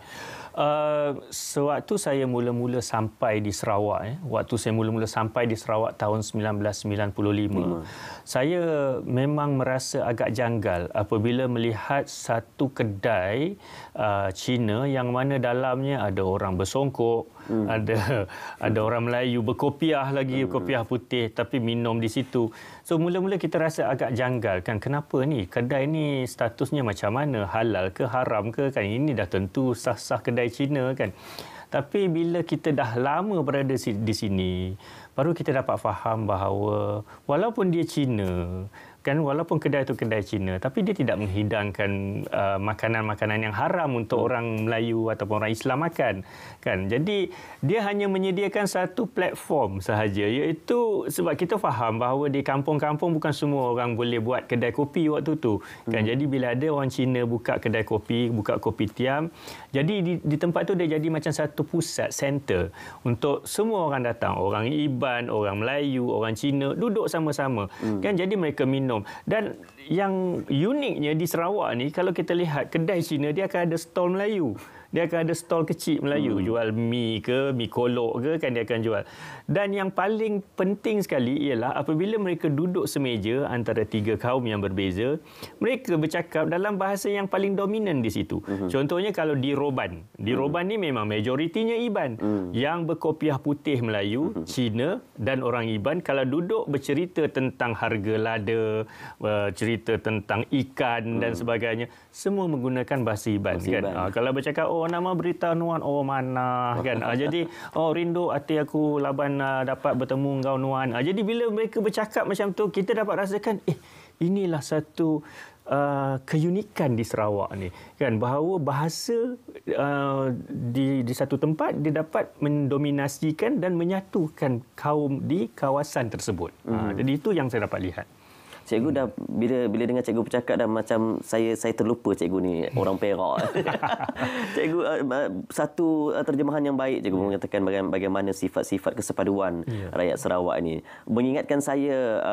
Sewaktu saya mula-mula sampai di Sarawak, tahun 1995, saya memang merasa agak janggal apabila melihat satu kedai Cina yang mana dalamnya ada orang bersongkok, ada orang Melayu berkopiah lagi, kopiah putih, tapi minum di situ. So mula-mula kita rasa agak janggal, kan, kenapa ni kedai ni statusnya macam mana, halal ke haram ke, kan, ini dah tentu sah-sah kedai Cina, kan. Tapi bila kita dah lama berada di sini, baru kita dapat faham bahawa walaupun dia Cina, kan, walaupun kedai itu kedai Cina, tapi dia tidak menghidangkan makanan-makanan yang haram untuk orang Melayu ataupun orang Islam makan, kan. Jadi dia hanya menyediakan satu platform sahaja, iaitu sebab kita faham bahawa di kampung-kampung bukan semua orang boleh buat kedai kopi waktu tu, kan. Jadi bila ada orang Cina buka kedai kopi, buka kopitiam, jadi di tempat tu dia jadi macam satu pusat, center untuk semua orang datang, orang Iban, orang Melayu, orang Cina duduk sama-sama, kan. Jadi mereka minum. Dan yang uniknya di Sarawak ni, kalau kita lihat kedai Cina, dia akan ada stol Melayu. Dia akan ada stol kecil Melayu, jual mi ke, mi kolok ke, kan, dia akan jual. Dan yang paling penting sekali ialah apabila mereka duduk semeja antara tiga kaum yang berbeza, mereka bercakap dalam bahasa yang paling dominan di situ. Contohnya kalau di Roban. Di Roban ni memang majoritinya Iban. Yang berkopiah putih Melayu, Cina dan orang Iban, kalau duduk bercerita tentang harga lada, cerita tentang ikan dan sebagainya, semua menggunakan bahasa Iban, kan. Kalau bercakap, oh nama berita Nuan, oh mana, kan. Jadi rindu hati aku laban dapat bertemu engkau Nuan. Jadi bila mereka bercakap macam tu, kita dapat rasakan inilah satu keunikan di Sarawak ni, kan, bahawa bahasa di satu tempat dia dapat mendominasikan dan menyatukan kaum di kawasan tersebut. Jadi itu yang saya dapat lihat. Cikgu dah bila dengar cikgu bercakap dah macam saya terlupa cikgu ni orang Perak. Cikgu, satu terjemahan yang baik cikgu mengatakan bagaimana sifat-sifat kesepaduan rakyat Sarawak ini. Mengingatkan saya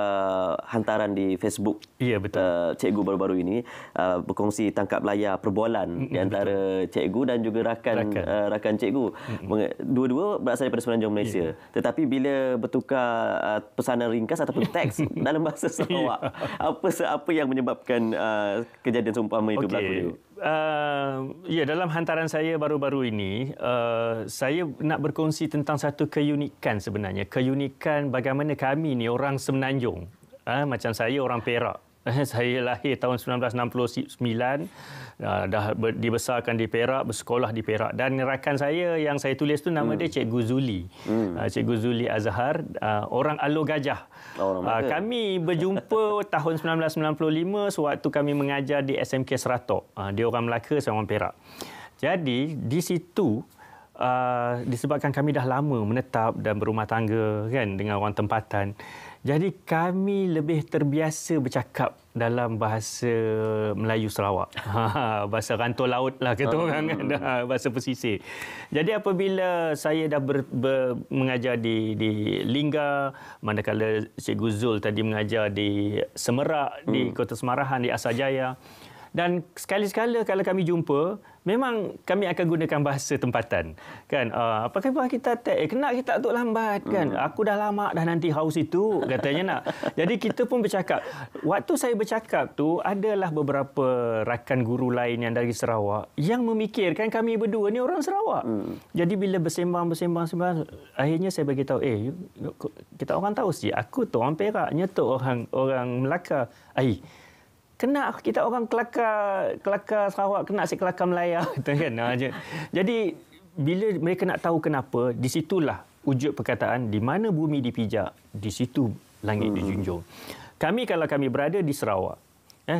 hantaran di Facebook. Ya, betul. Cikgu baru-baru ini berkongsi tangkap layar perbualan di antara cikgu dan juga rakan cikgu. Dua-dua berasal daripada Semenanjung Malaysia. Tetapi bila bertukar pesanan ringkas ataupun teks dalam bahasa Sarawak, apa yang menyebabkan kejadian seumpama itu berlaku? Ya, dalam hantaran saya baru-baru ini, saya nak berkongsi tentang satu keunikan sebenarnya. Keunikan bagaimana kami ni orang Semenanjung, macam saya orang Perak, Saya lahir tahun 1969, dah dibesarkan di Perak, bersekolah di Perak. Dan rakan saya yang saya tulis tu nama dia Cikgu Zuli. Cikgu Zuli Azhar, orang Alor Gajah. Kami berjumpa tahun 1995 sewaktu kami mengajar di SMK Seratok. Dia orang Melaka, saya orang Perak. Jadi di situ disebabkan kami dah lama menetap dan berumah tangga kan dengan orang tempatan. Jadi kami lebih terbiasa bercakap dalam bahasa Melayu Sarawak. Bahasa rantau laut lah kata orang kan, bahasa pesisir. Jadi apabila saya dah mengajar di Lingga, manakala Cikgu Zul tadi mengajar di Semerak, di Kota Semarahan, di Asajaya. Dan sekali-sekala kalau kami jumpa, memang kami akan gunakan bahasa tempatan. Kan, apa khabar kita tak? Kena kita tu lambat kan. Aku dah lama dah nanti haus itu katanya nak. Jadi kita pun bercakap. Waktu saya bercakap tu adalah beberapa rakan guru lain yang dari Sarawak yang memikirkan kami berdua ni orang Sarawak. Jadi bila bersembang, akhirnya saya bagi tahu, kita orang tahu sih aku tu orang Perak, nyetuk orang Melaka. Kena kita orang Kelakar Sarawak, kena si Kelakar Melaya. Kan? Jadi, bila mereka nak tahu kenapa, di situlah wujud perkataan, di mana bumi dipijak, di situ langit dijunjung. Kalau kami berada di Sarawak,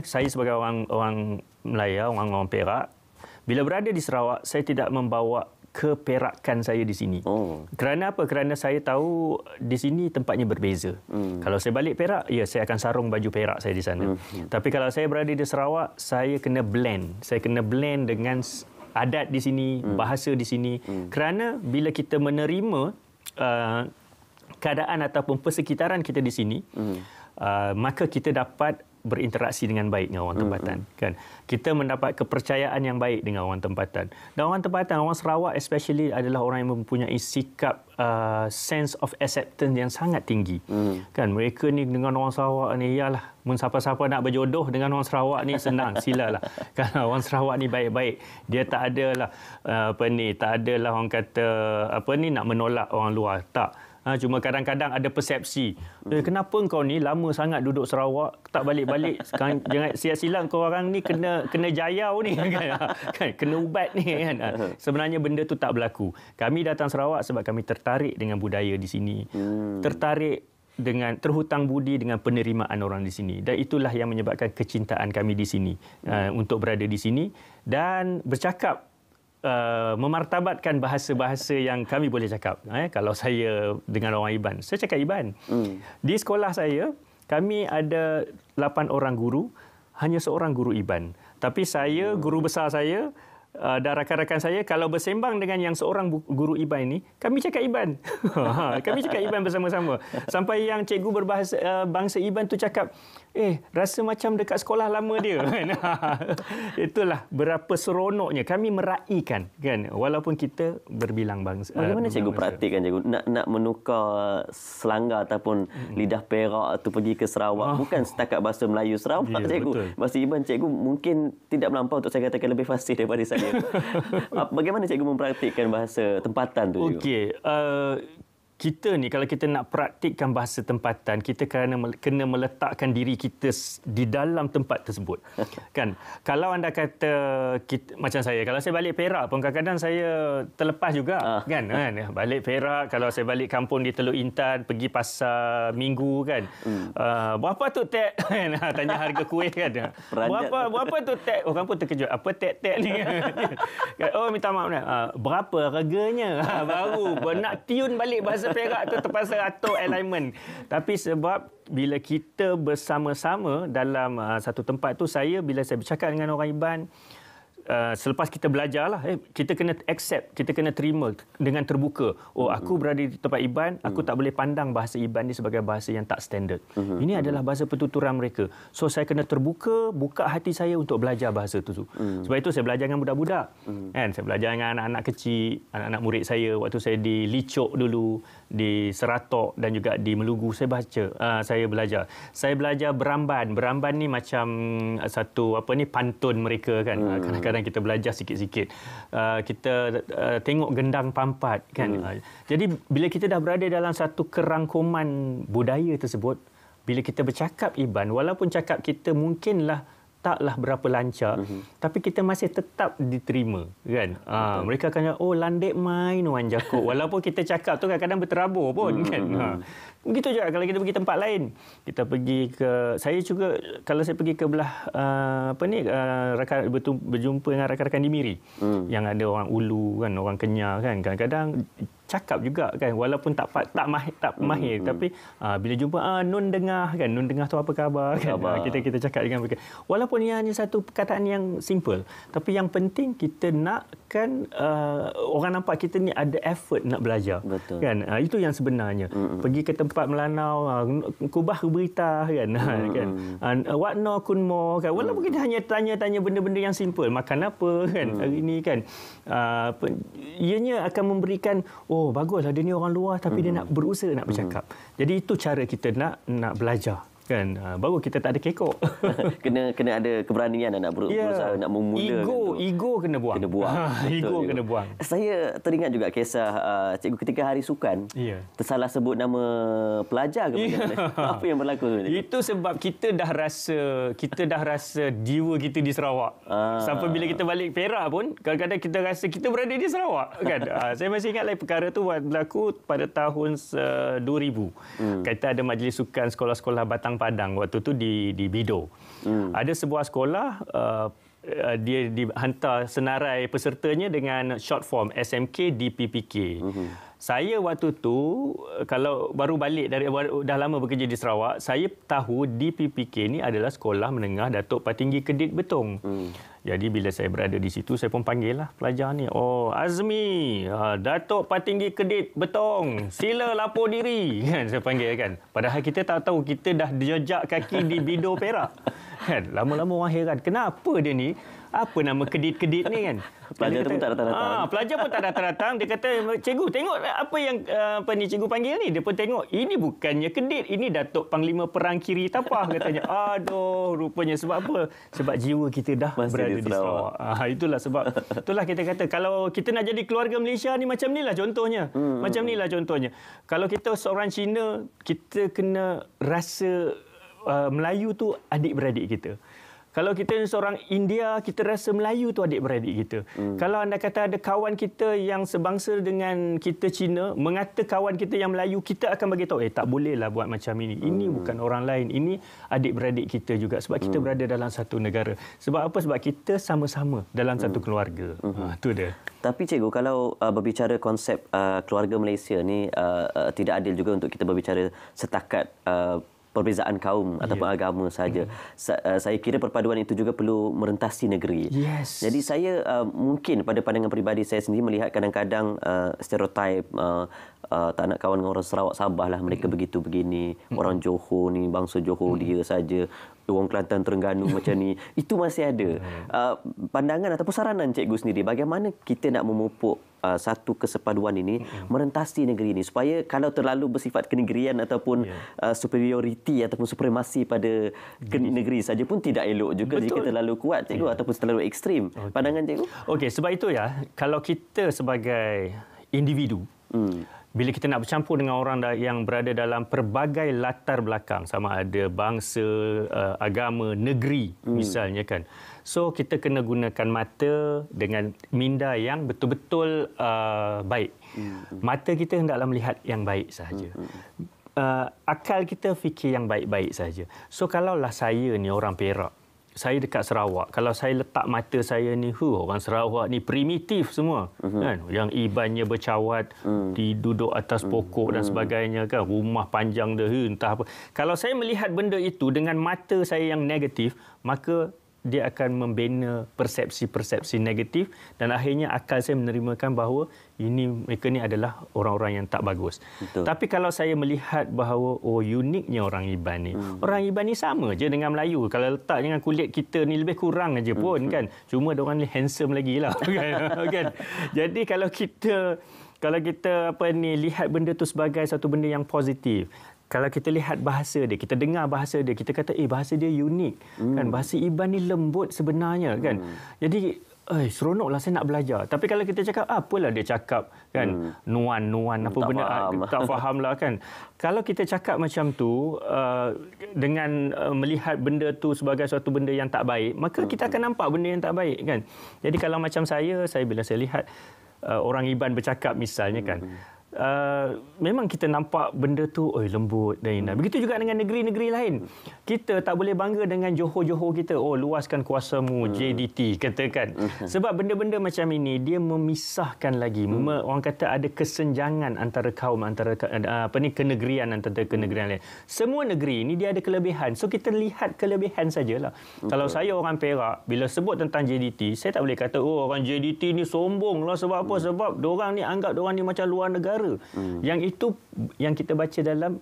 saya sebagai orang Melaya, orang Perak, bila berada di Sarawak, saya tidak membawa keperakan saya di sini. Kerana apa? Kerana saya tahu di sini tempatnya berbeza. Kalau saya balik Perak, saya akan sarung baju Perak saya di sana. Tapi kalau saya berada di Sarawak, saya kena blend. Saya kena blend dengan adat di sini, bahasa di sini. Kerana bila kita menerima keadaan ataupun persekitaran kita di sini, maka kita dapat berinteraksi dengan baik dengan orang tempatan. Kan? Kita mendapat kepercayaan yang baik dengan orang tempatan. Dan orang tempatan, orang Sarawak especially adalah orang yang mempunyai sikap sense of acceptance yang sangat tinggi. Kan? Mereka ni dengan orang Sarawak ni, iyalah, mun siapa-siapa nak berjodoh dengan orang Sarawak ni senang, silalah. Kalau orang Sarawak ni baik-baik, dia tak adalah tak adalah orang kata nak menolak orang luar. Tak. Cuma kadang-kadang ada persepsi. Kenapa kau ni lama sangat duduk Sarawak, tak balik-balik? Jangan silap kau orang ni kena jayau ni. Kan? Kena ubat ni. Kan? Sebenarnya benda tu tak berlaku. Kami datang Sarawak sebab kami tertarik dengan budaya di sini. Tertarik dengan terhutang budi dengan penerimaan orang di sini. Dan itulah yang menyebabkan kecintaan kami di sini. Untuk berada di sini dan bercakap, memartabatkan bahasa-bahasa yang kami boleh cakap. Kalau saya dengan orang Iban, saya cakap Iban. Di sekolah saya, kami ada 8 orang guru, hanya seorang guru Iban. Tapi saya, guru besar saya, dan rakan-rakan saya, kalau bersembang dengan yang seorang guru Iban ini, kami cakap Iban. Kami cakap Iban bersama-sama. Sampai yang cikgu berbahasa bangsa Iban tu cakap, rasa macam dekat sekolah lama dia. Itulah berapa seronoknya. Kami meraihkan, kan, walaupun kita berbilang bangsa. Bagaimana cikgu praktikkan, cikgu? Nak menukar selanggar ataupun lidah Perak tu pergi ke Sarawak. Bukan setakat bahasa Melayu Sarawak, cikgu. Betul. Bahasa Iban cikgu mungkin tidak melampau untuk saya katakan lebih fasih daripada saya. Bagaimana cikgu mempraktikkan bahasa tempatan tu? Okey, kita ni kalau kita nak praktikkan bahasa tempatan, kita kena meletakkan diri kita di dalam tempat tersebut. Kan? Kalau anda kata macam saya, kalau saya balik Perak pun kadang-kadang saya terlepas juga, kan? Balik Perak, kalau saya balik kampung di Teluk Intan, pergi pasar Minggu kan. Berapa tu tek? Tanya harga kuih kan. Berapa tu tek? Orang pun terkejut. Apa tek-tek ni? Oh, minta maaf. Berapa harganya? Baru nak tune balik bahasa Perak tu terpaksa atur alignment. Tapi sebab bila kita bersama-sama dalam satu tempat tu, bila saya bercakap dengan orang Iban, selepas kita belajarlah, kita kena accept, kita kena terima dengan terbuka. Aku berada di tempat Iban, aku tak boleh pandang bahasa Iban ni sebagai bahasa yang tak standard. Ini adalah bahasa pertuturan mereka. So saya kena terbuka, buka hati saya untuk belajar bahasa tu. Sebab itu saya belajar dengan budak-budak. Saya belajar dengan anak-anak kecil, anak-anak murid saya waktu saya di Licok dulu, di Seratok dan juga di Melugu. Saya belajar. Saya belajar beramban. Beramban ni macam satu pantun mereka kan. Kadang-kadang kita belajar sikit-sikit. Kita tengok gendang pampat kan. Jadi bila kita dah berada dalam satu kerangkuman budaya tersebut, bila kita bercakap Iban, walaupun cakap kita mungkinlah taklah berapa lancar, tapi kita masih tetap diterima, kan? Mereka akan cakap, oh landek main Wan Jakob. Walaupun kita cakap tu kadang-kadang berterabur pun, kan? Begitu juga kalau kita pergi tempat lain. Kita pergi ke, saya juga kalau saya pergi ke belah berjumpa dengan rakan-rakan di Miri, yang ada orang Ulu, kan, orang Kenyar, kan, kadang-kadang cakap juga, kan, walaupun tak mahir, tapi bila jumpa Nun dengar, kan, Nun dengar tu apa khabar, kan, kita cakap dengan mereka, walaupun ia hanya satu perkataan yang simple, tapi yang penting kita nakkan orang nampak kita ni ada effort nak belajar. Betul. Kan, itu yang sebenarnya. Pergi ke tempat melanau, kubah berita, kan, kan, wakno kunmo, kan, walaupun kita hanya tanya-tanya benda-benda yang simple, makan apa, kan, hari ini, kan, ianya akan memberikan, oh baguslah dia ni orang luar tapi dia nak berusaha nak bercakap. Jadi itu cara kita nak belajar, kan, baru kita tak ada kekok. kena ada keberanian nak berusaha nak memula. Ego kena buang. Ego kena buang. Saya teringat juga kisah cikgu ketika hari sukan. Tersalah sebut nama pelajar ke bagaimana? Apa yang berlaku sebenarnya? Itu sebab kita dah rasa jiwa kita di Sarawak. Sampai bila kita balik Perak pun kadang-kadang kita rasa kita berada di Sarawak, kan. Saya masih ingat lagi perkara tu berlaku pada tahun 2000. Kita ada majlis sukan sekolah-sekolah Batang Padang waktu tu di Bido. Ada sebuah sekolah dia dihantar senarai pesertanya dengan short form SMK DPPK. Saya waktu tu kalau baru balik dah lama bekerja di Sarawak, saya tahu DPPK ni adalah Sekolah Menengah Datuk Patinggi Kedit Betong. Jadi bila saya berada di situ, saya pun panggil lah pelajar ni. Oh, Azmi, Datuk Patinggi Kedit Betong, sila lapor diri. Kan, saya panggil, kan. Padahal kita tak tahu kita dah jejak kaki di Bido Perak. Kan, lama-lama orang heran, kenapa dia ni? Apa nama kedit-kedit ni, kan? Pelajar tu pun tak datang-datang. Pelajar pun tak datang-datang. Dia kata, cikgu tengok apa yang cikgu panggil ni. Dia pun tengok, ini bukannya kedit, ini Datuk Panglima Perang Kiri Tapah, katanya. Aduh, rupanya sebab apa? Sebab jiwa kita dah berada di Sarawak. Itulah kita kata, kalau kita nak jadi keluarga Malaysia ni macam inilah contohnya. Macam inilah contohnya. Kalau kita seorang Cina, kita kena rasa Melayu tu adik-beradik kita. Kalau kita seorang India, kita rasa Melayu tu adik-beradik kita. Kalau anda kata ada kawan kita yang sebangsa dengan kita Cina, mengata kawan kita yang Melayu, kita akan bagi tahu, tak bolehlah buat macam ini. Ini bukan orang lain. Ini adik-beradik kita juga. Sebab kita berada dalam satu negara. Sebab apa? Sebab kita sama-sama dalam satu keluarga. Itu dia. Tapi cikgu, kalau berbicara konsep keluarga Malaysia ni, tidak adil juga untuk kita berbicara setakat perbezaan kaum ataupun agama sahaja. Saya kira perpaduan itu juga perlu merentasi negeri. Jadi saya mungkin pada pandangan peribadi saya sendiri melihat kadang-kadang stereotip tak nak kawan dengan orang Sarawak Sabah lah, mereka begitu begini, orang Johor ni bangsa Johor dia saja, orang Kelantan Terengganu macam ni. Itu masih ada. Pandangan ataupun saranan cikgu sendiri, bagaimana kita nak memupuk satu kesepaduan ini, merentasi negeri ini, supaya kalau terlalu bersifat kenegerian ataupun superioriti ataupun supremasi pada negeri saja pun tidak elok juga. Betul. Jika terlalu kuat cikgu ataupun terlalu ekstrim. Pandangan cikgu? Okey, sebab itu kalau kita sebagai individu, bila kita nak bercampur dengan orang yang berada dalam pelbagai latar belakang, sama ada bangsa, agama, negeri misalnya, kan. So kita kena gunakan mata dengan minda yang betul-betul baik. Mata kita hendaklah melihat yang baik sahaja. Akal kita fikir yang baik-baik sahaja. So kalaulah saya ni orang Perak, saya dekat Sarawak, kalau saya letak mata saya ni, orang Sarawak ni primitif semua, kan, yang ibannya bercawat, duduk atas pokok dan sebagainya, kan, rumah panjang dia, entah apa. Kalau saya melihat benda itu dengan mata saya yang negatif, maka dia akan membina persepsi-persepsi negatif dan akhirnya akal saya menerimakan bahawa mereka ni adalah orang-orang yang tak bagus. Betul. Tapi kalau saya melihat bahawa uniknya orang Iban ni. Orang Iban ni sama je dengan Melayu. Kalau letak dengan kulit kita ni lebih kurang aja pun, kan. Cuma dia orang ni handsome lagi lah. Kan? Jadi kalau kita lihat benda tu sebagai satu benda yang positif. Kalau kita lihat bahasa dia, kita dengar bahasa dia, kita kata bahasa dia unik, kan, bahasa Iban ni lembut sebenarnya, kan. Jadi seronoklah saya nak belajar. Tapi kalau kita cakap, apalah dia cakap kan, nuan apa tak benda, faham. tak faham lah kan. Kalau kita cakap macam tu, dengan melihat benda tu sebagai suatu benda yang tak baik, maka kita akan nampak benda yang tak baik kan. Jadi kalau macam saya bila saya lihat orang Iban bercakap misalnya kan, memang kita nampak benda tu lembut dan indah. Begitu juga dengan negeri-negeri lain. Kita tak boleh bangga dengan Johor kita. Luaskan kuasamu, JDT katakan. Sebab benda-benda macam ini dia memisahkan lagi. Orang kata ada kesenjangan antara kaum, antara kenegerian antara kenegerian lain. Semua negeri ini dia ada kelebihan. So kita lihat kelebihan sajalah. Kalau saya orang Perak, bila sebut tentang JDT, saya tak boleh kata orang JDT ni sombong lah. Sebab apa? Sebab diorang ni anggap diorang ni macam luar negara. Yang itu yang kita baca dalam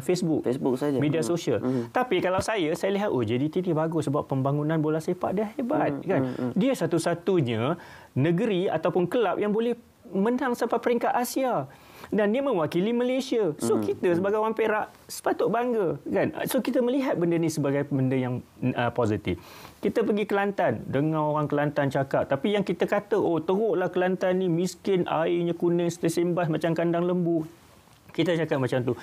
Facebook saja, media sosial. Tapi kalau saya lihat JDT ni bagus sebab pembangunan bola sepak dia hebat kan. Dia satu-satunya negeri ataupun kelab yang boleh menang sampai peringkat Asia dan dia mewakili Malaysia. So kita sebagai orang Perak sepatut bangga kan. So kita melihat benda ni sebagai benda yang positif. Kita pergi Kelantan, dengar orang Kelantan cakap, tapi yang kita kata teruklah Kelantan ni miskin, airnya kuning tersimbas macam kandang lembu. Kita cakap macam tu.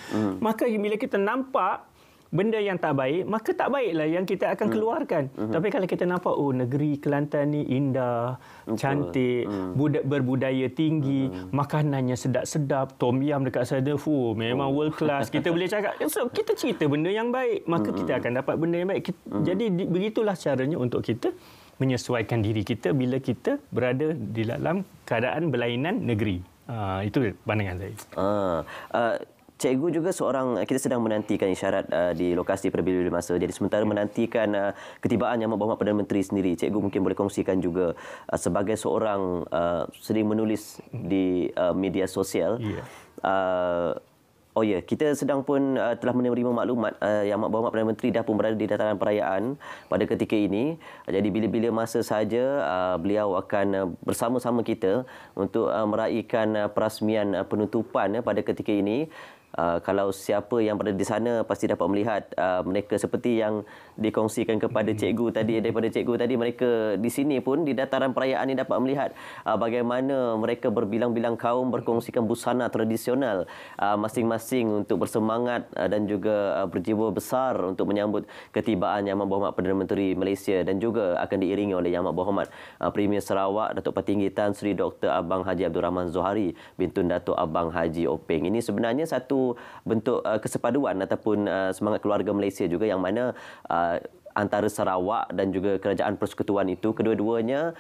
Maka bila kita nampak benda yang tak baik, maka tak baiklah yang kita akan keluarkan. Tapi kalau kita nampak negeri Kelantan ni indah, cantik, berbudaya tinggi, makanannya sedap-sedap, tom yum dekat sana, memang world class. Kita boleh cakap, so kita cerita benda yang baik, maka kita akan dapat benda yang baik. Jadi begitulah caranya untuk kita menyesuaikan diri kita bila kita berada di dalam keadaan berlainan negeri. Itu pandangan saya. Cikgu juga kita sedang menantikan isyarat di lokasi pada bila-bila masa. Jadi sementara menantikan ketibaan Yang Berhormat Perdana Menteri sendiri, cikgu mungkin boleh kongsikan juga sebagai seorang sering menulis di media sosial. Kita sedang pun telah menerima maklumat Yang Berhormat Perdana Menteri dah pun berada di dataran perayaan pada ketika ini. Jadi bila-bila masa saja beliau akan bersama-sama kita untuk meraihkan perasmian penutupan pada ketika ini. Kalau siapa yang berada di sana pasti dapat melihat mereka seperti yang dikongsikan kepada cikgu tadi, mereka di sini pun di dataran perayaan ini dapat melihat bagaimana mereka berbilang-bilang kaum berkongsikan busana tradisional masing-masing untuk bersemangat dan juga berjiwa besar untuk menyambut ketibaan Yang Berhormat Perdana Menteri Malaysia dan juga akan diiringi oleh Yang Berhormat Premier Sarawak Datuk Patinggi Tan Sri Dr. Abang Haji Abdul Rahman Zohari bintun Datuk Abang Haji Openg. Ini sebenarnya satu bentuk kesepaduan ataupun semangat keluarga Malaysia juga, yang mana antara Sarawak dan juga Kerajaan Persekutuan itu kedua-duanya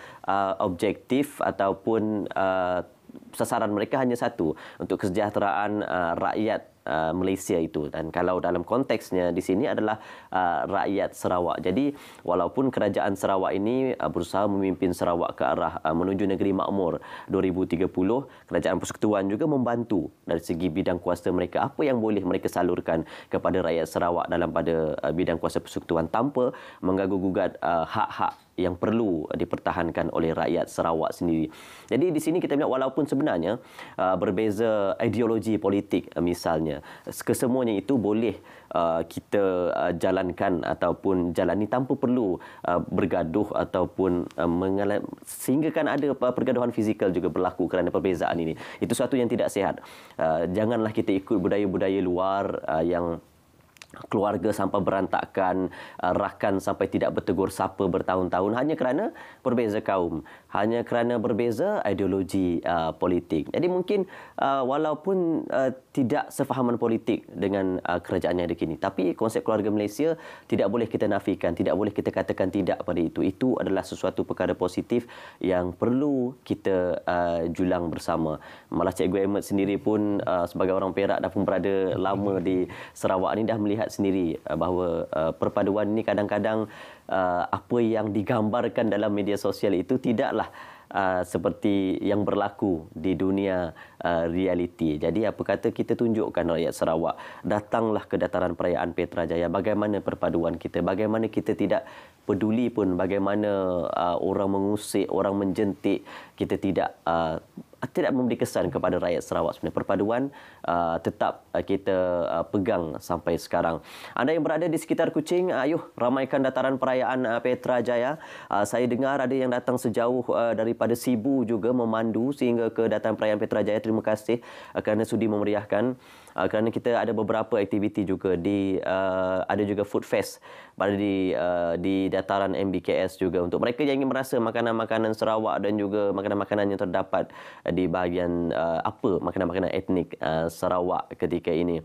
objektif ataupun sasaran mereka hanya satu, untuk kesejahteraan rakyat Malaysia itu. Dan kalau dalam konteksnya di sini adalah rakyat Sarawak. Jadi walaupun kerajaan Sarawak ini berusaha memimpin Sarawak ke arah menuju negeri makmur 2030, Kerajaan Persekutuan juga membantu dari segi bidang kuasa mereka, apa yang boleh mereka salurkan kepada rakyat Sarawak dalam pada bidang kuasa persekutuan tanpa mengganggu-gugat hak-hak yang perlu dipertahankan oleh rakyat Sarawak sendiri. Jadi di sini kita melihat walaupun sebenarnya berbeza ideologi politik misalnya, kesemuanya itu boleh kita jalankan ataupun jalani tanpa perlu bergaduh ataupun sehingga kan ada pergaduhan fizikal juga berlaku kerana perbezaan ini. Itu suatu yang tidak sihat. Janganlah kita ikut budaya-budaya luar yang keluarga sampai berantakan, rakan sampai tidak bertegur sapa bertahun-tahun hanya kerana berbeza kaum, hanya kerana berbeza ideologi politik. Jadi mungkin walaupun tidak sefahaman politik dengan kerajaan yang ada kini, tapi konsep keluarga Malaysia tidak boleh kita nafikan, tidak boleh kita katakan tidak pada itu. Itu adalah sesuatu perkara positif yang perlu kita julang bersama. Malah Cikgu Ahmad sendiri pun sebagai orang Perak dah pun berada lama di Sarawak ni, dah melihat sendiri bahawa perpaduan ini kadang-kadang apa yang digambarkan dalam media sosial itu tidaklah seperti yang berlaku di dunia realiti. Jadi apa kata kita tunjukkan rakyat Sarawak, datanglah ke dataran perayaan Petrajaya, bagaimana perpaduan kita, bagaimana kita tidak peduli pun bagaimana orang mengusik, orang menjentik, kita tidak tidak memberi kesan kepada rakyat Sarawak sebenarnya. Perpaduan tetap kita pegang sampai sekarang. Anda yang berada di sekitar Kuching, ayuh ramaikan dataran perayaan Petra Jaya. Saya dengar ada yang datang sejauh daripada Sibu juga memandu sehingga ke dataran perayaan Petra Jaya. Terima kasih kerana sudi memeriahkan. Kerana kita ada beberapa aktiviti juga ada juga food fest pada di dataran MBKS juga untuk mereka yang ingin merasa makanan-makanan Sarawak dan juga makanan-makanan yang terdapat di bahagian makanan-makanan etnik Sarawak ketika ini.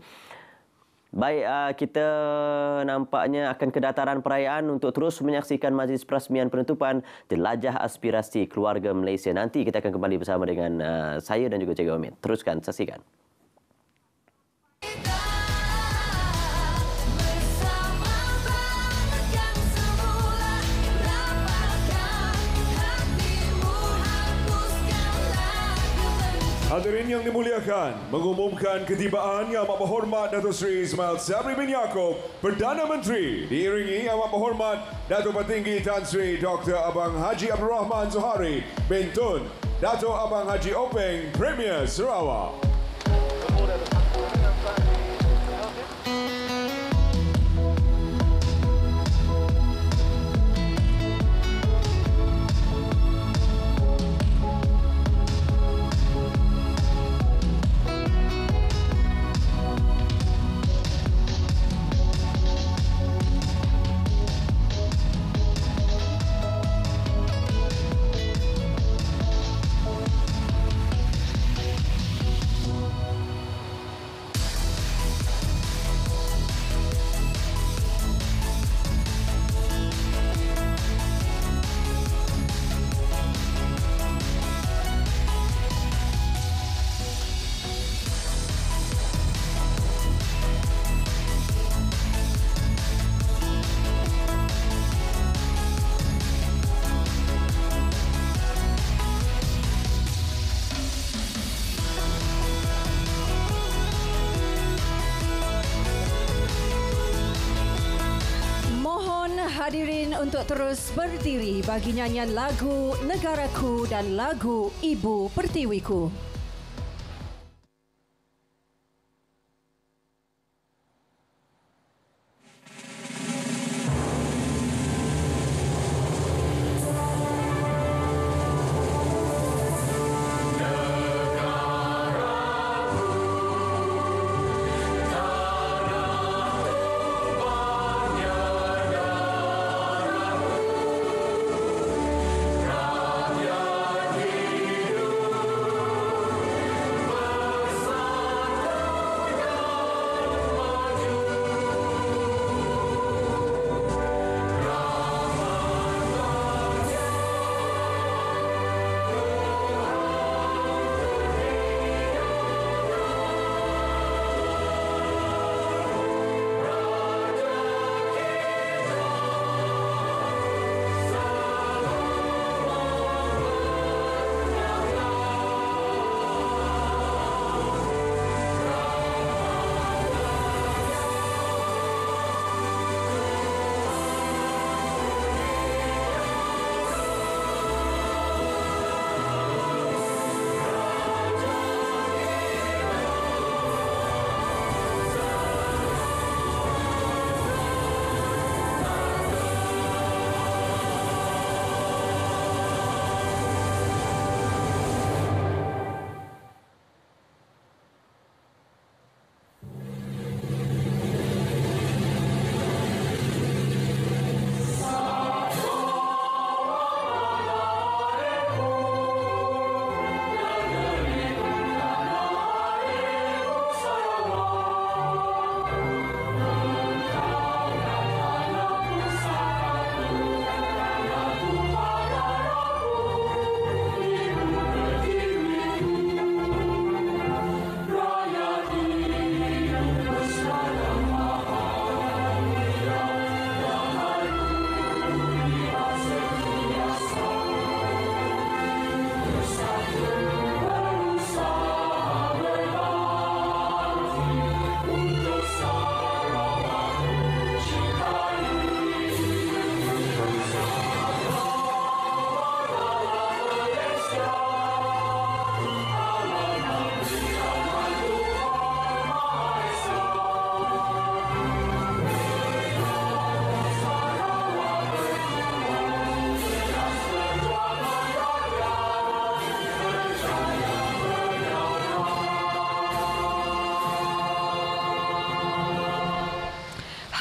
Baik, kita nampaknya akan ke dataran perayaan untuk terus menyaksikan majlis perasmian penutupan Jelajah Aspirasi Keluarga Malaysia. Nanti kita akan kembali bersama dengan saya dan juga Cikgu Omid. Teruskan, saksikan. Hadirin yang dimuliakan, mengumumkan ketibaan Yang Amat Berhormat Datuk Seri Ismail Sabri bin Yaakob, Perdana Menteri, diiringi Yang Amat Berhormat Datuk Petinggi Tan Sri Dr. Abang Haji Abdul Rahman Zohari bin Tun, Datuk Abang Haji Openg, Premier Sarawak. Hadirin untuk terus berdiri bagi nyanyian lagu Negaraku dan lagu Ibu Pertiwiku.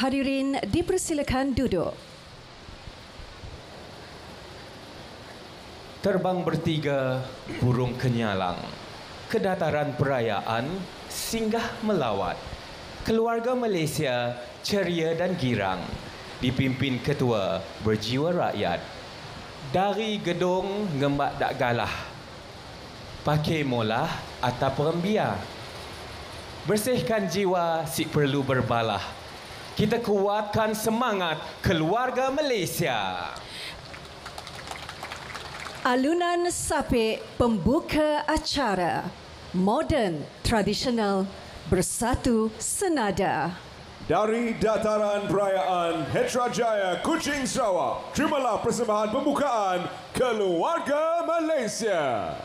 Hadirin dipersilakan duduk. Terbang bertiga burung kenyalang, ke dataran perayaan singgah melawat. Keluarga Malaysia ceria dan girang, dipimpin ketua berjiwa rakyat. Dari gedung ngembak dak galah, pakai molah atap rembiar. Bersihkan jiwa si perlu berbalah. Kita kuatkan semangat keluarga Malaysia. Alunan sapik pembuka acara. Moden, tradisional, bersatu senada. Dari dataran perayaan Petrajaya Kuching Sarawak, terimalah persembahan pembukaan Keluarga Malaysia.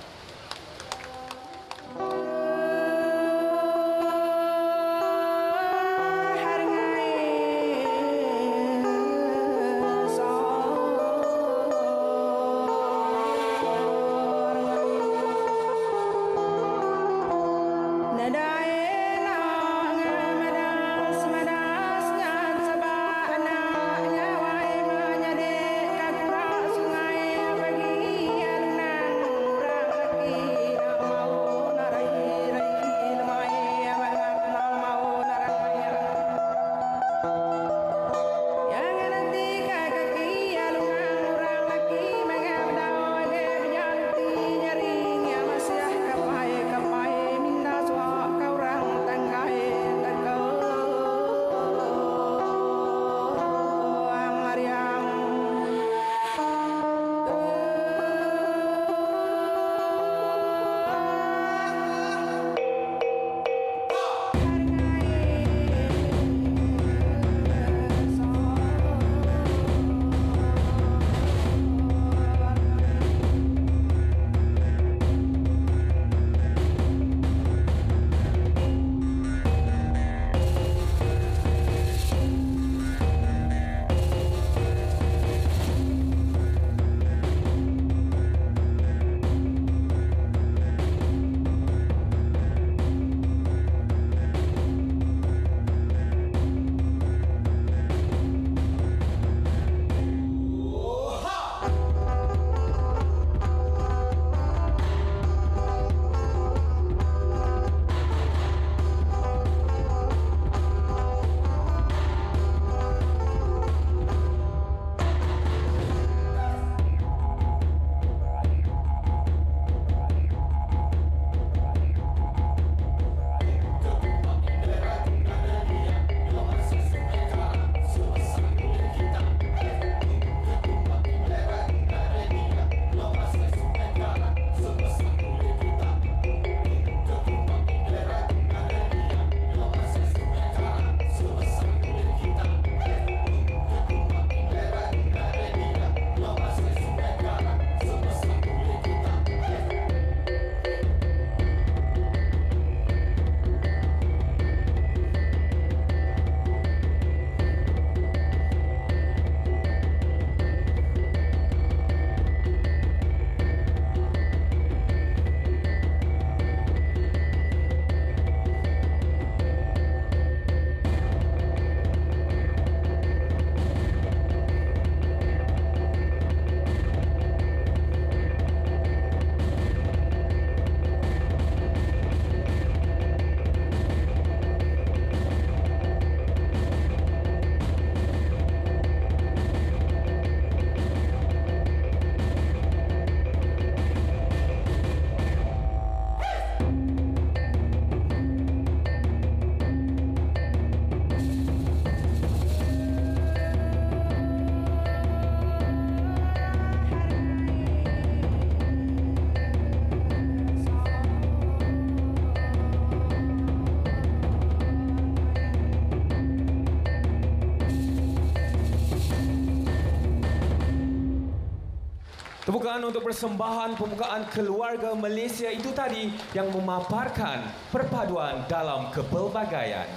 Tepukan untuk persembahan pembukaan Keluarga Malaysia itu tadi yang memaparkan perpaduan dalam kepelbagaian.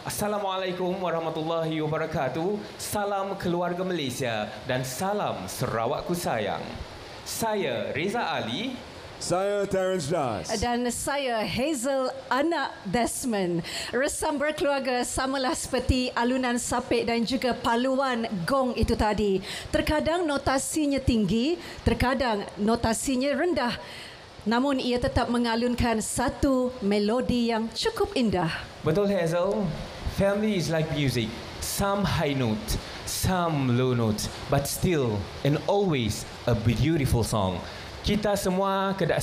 Assalamualaikum warahmatullahi wabarakatuh. Salam Keluarga Malaysia dan salam Sarawakku sayang. Saya Reza Ali, Saya Terence Das. Dan saya Hazel anak Desmond. Resam berkeluarga samalah seperti alunan sapek dan juga paluan gong itu tadi. Terkadang notasinya tinggi, terkadang notasinya rendah. Namun ia tetap mengalunkan satu melodi yang cukup indah. Betul Hazel, family is like music. Some high note, some low note, but still and always a beautiful song. Kita semua kedak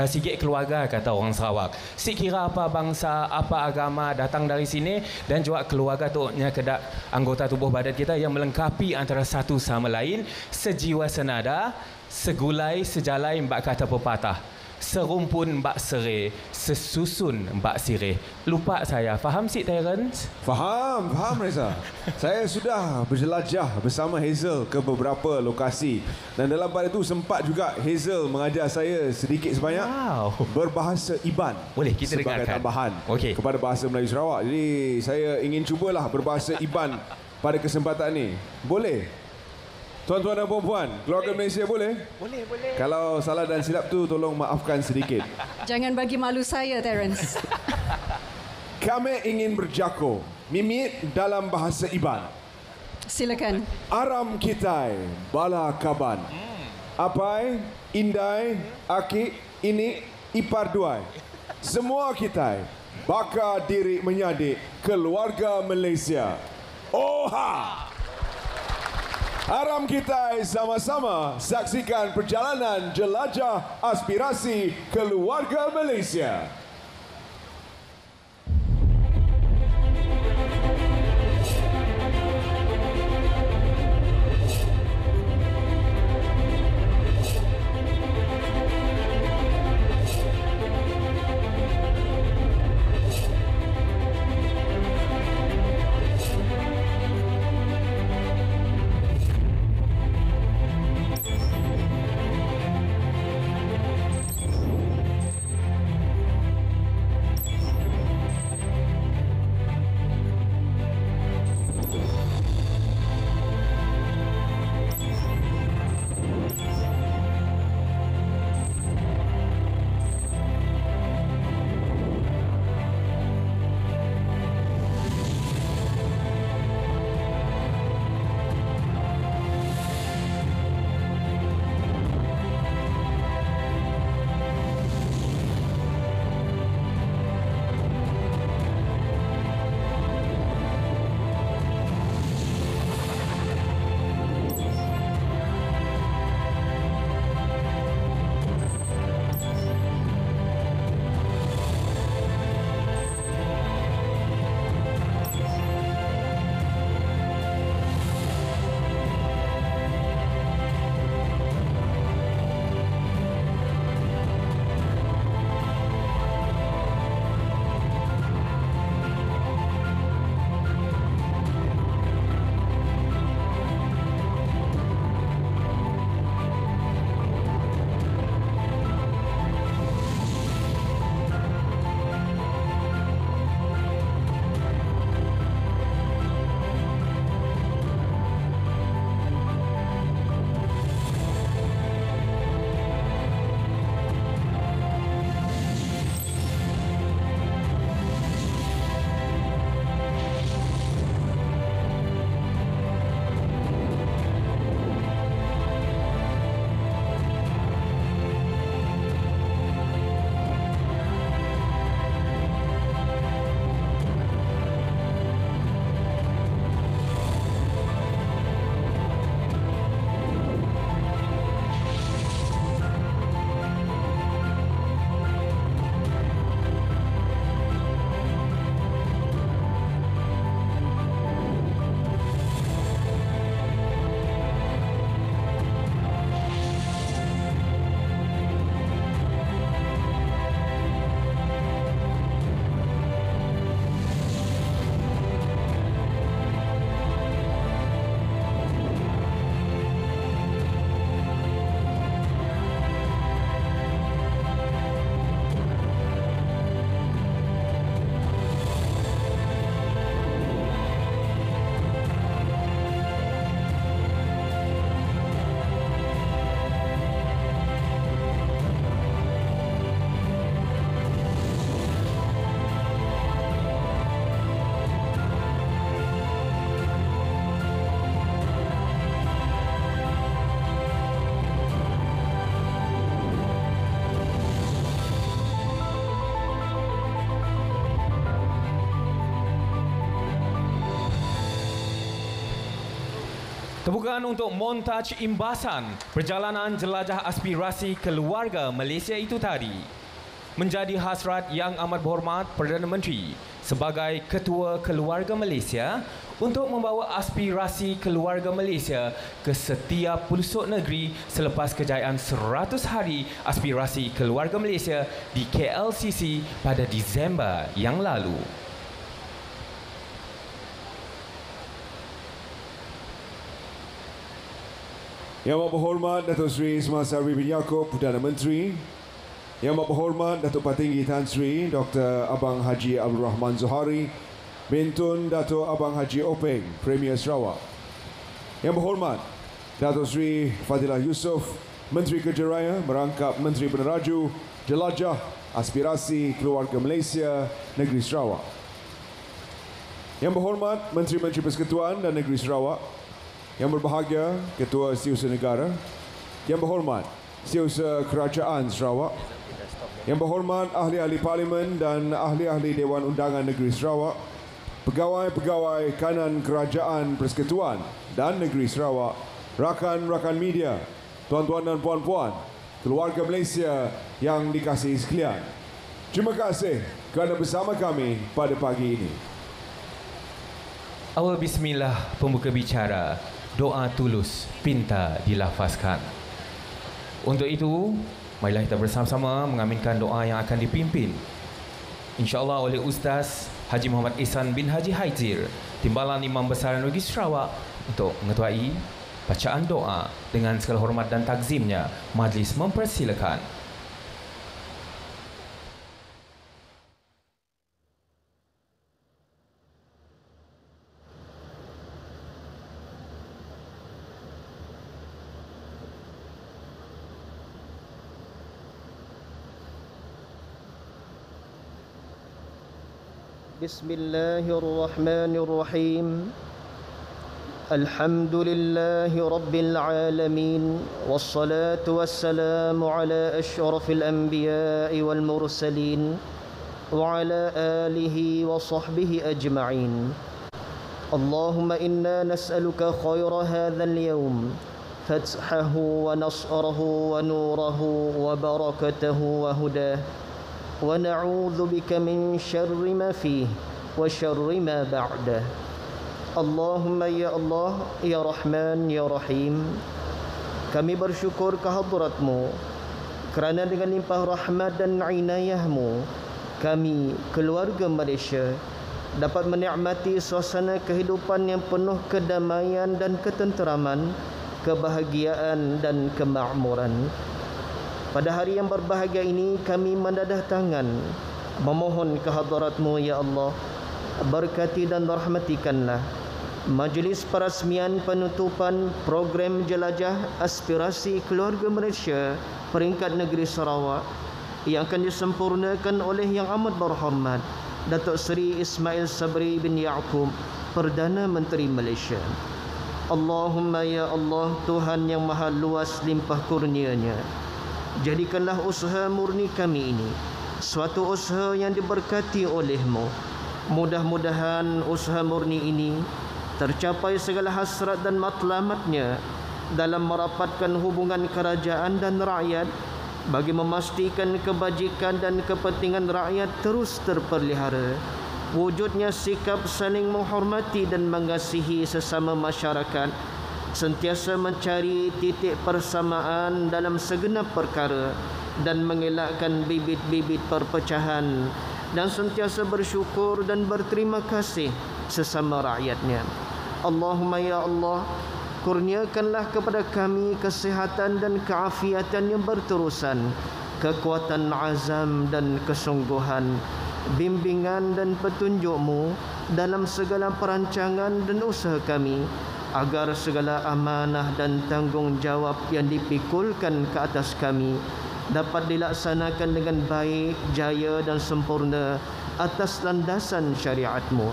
sigit keluarga, kata orang Sarawak. Sekira apa bangsa, apa agama datang dari sini, dan juga keluarga tu kedak anggota tubuh badan kita yang melengkapi antara satu sama lain, sejiwa senada, segulai sejalai mbak kata pepatah. Serumpun mbak sere, sesusun mbak sirih. Lupa saya. Faham si Terence? Faham Reza. Saya sudah berjelajah bersama Hazel ke beberapa lokasi. Dan dalam pada itu sempat juga Hazel mengajar saya sedikit sebanyak berbahasa Iban. Boleh kita sebagai dengarkan tambahan kepada bahasa Melayu Sarawak. Jadi saya ingin cubalah berbahasa Iban pada kesempatan ini. Boleh? Tuan-tuan dan puan-puan, keluarga Malaysia boleh? Boleh. Kalau salah dan silap tu tolong maafkan sedikit. Jangan bagi malu saya, Terence. Kami ingin berjaku mimit dalam bahasa Iban. Silakan. Aram kitai bala kaban. Apai, indai, aki, ini, ipar duai. Semua kitai baka diri menyadik keluarga Malaysia. Oha! Aram kita sama-sama saksikan perjalanan jelajah aspirasi keluarga Malaysia. Tepukan untuk montaj imbasan perjalanan jelajah aspirasi keluarga Malaysia itu tadi. Menjadi hasrat yang amat berhormat Perdana Menteri sebagai Ketua Keluarga Malaysia untuk membawa aspirasi keluarga Malaysia ke setiap pelosok negeri selepas kejayaan 100 hari aspirasi keluarga Malaysia di KLCC pada Disember yang lalu. Yang Amat Berhormat Datuk Seri Ismail Sabri bin Yaakob, Perdana Menteri. Yang Amat Berhormat Datuk Patinggi Tan Sri Dr. Abang Haji Abdul Rahman Zohari, Bintun Datuk Abang Haji Openg, Premier Sarawak. Yang Berhormat Datuk Sri Fadilah Yusof, Menteri Kerja Raya merangkap Menteri Peneraju Jelajah Aspirasi Keluarga Malaysia Negeri Sarawak. Yang Berhormat Menteri-Menteri Persekutuan dan Negeri Sarawak. Yang berbahagia Ketua Setiausaha Negara. Yang Berhormat Setiausaha Kerajaan Sarawak. Yang Berhormat Ahli-Ahli Parlimen dan Ahli-Ahli Dewan Undangan Negeri Sarawak. Pegawai-pegawai kanan Kerajaan Persekutuan dan Negeri Sarawak. Rakan-rakan media, tuan-tuan dan puan-puan, keluarga Malaysia yang dikasihi sekalian. Terima kasih kerana bersama kami pada pagi ini. Awal bismillah pembuka bicara, doa tulus pinta dilafazkan. Untuk itu, marilah kita bersama-sama mengaminkan doa yang akan dipimpin InsyaAllah oleh Ustaz Haji Muhammad Ihsan bin Haji Haizir, Timbalan Imam Besar Negeri Sarawak, untuk mengetuai bacaan doa. Dengan segala hormat dan takzimnya, majlis mempersilakan. بسم الله الرحمن الرحيم الحمد لله رب العالمين والصلاة والسلام على أشرف الأنبياء والمرسلين وعلى آله وصحبه أجمعين اللهم إنا نسألك خير هذا اليوم فتحه ونصره ونوره وبركته وهداه ونعوذ بك من شر ما فيه وشر ما بعده اللهم ya Allah, ya Rahman, ya Rahim, kami bersyukur kehadratmu kerana dengan limpah rahmat dan inayahmu kami, keluarga Malaysia, dapat menikmati suasana kehidupan yang penuh kedamaian dan ketenteraman, kebahagiaan dan kemakmuran. Pada hari yang berbahagia ini kami mendadah tangan memohon kehadratmu ya Allah, berkati dan rahmatikanlah majlis perasmian penutupan program jelajah aspirasi keluarga Malaysia peringkat negeri Sarawak yang akan disempurnakan oleh yang amat berhormat Datuk Seri Ismail Sabri bin Yaakob, Perdana Menteri Malaysia. Allahumma ya Allah, Tuhan yang maha luas limpah kurnianya, jadikanlah usaha murni kami ini suatu usaha yang diberkati oleh-Mu. Mudah-mudahan usaha murni ini tercapai segala hasrat dan matlamatnya dalam merapatkan hubungan kerajaan dan rakyat bagi memastikan kebajikan dan kepentingan rakyat terus terpelihara. Wujudnya sikap saling menghormati dan mengasihi sesama masyarakat, sentiasa mencari titik persamaan dalam segenap perkara dan mengelakkan bibit-bibit perpecahan, dan sentiasa bersyukur dan berterima kasih sesama rakyatnya. Allahumma ya Allah, kurniakanlah kepada kami kesihatan dan keafiatan yang berterusan, kekuatan azam dan kesungguhan, bimbingan dan petunjuk-Mu dalam segala perancangan dan usaha kami, agar segala amanah dan tanggungjawab yang dipikulkan ke atas kami dapat dilaksanakan dengan baik, jaya dan sempurna atas landasan syariat-Mu.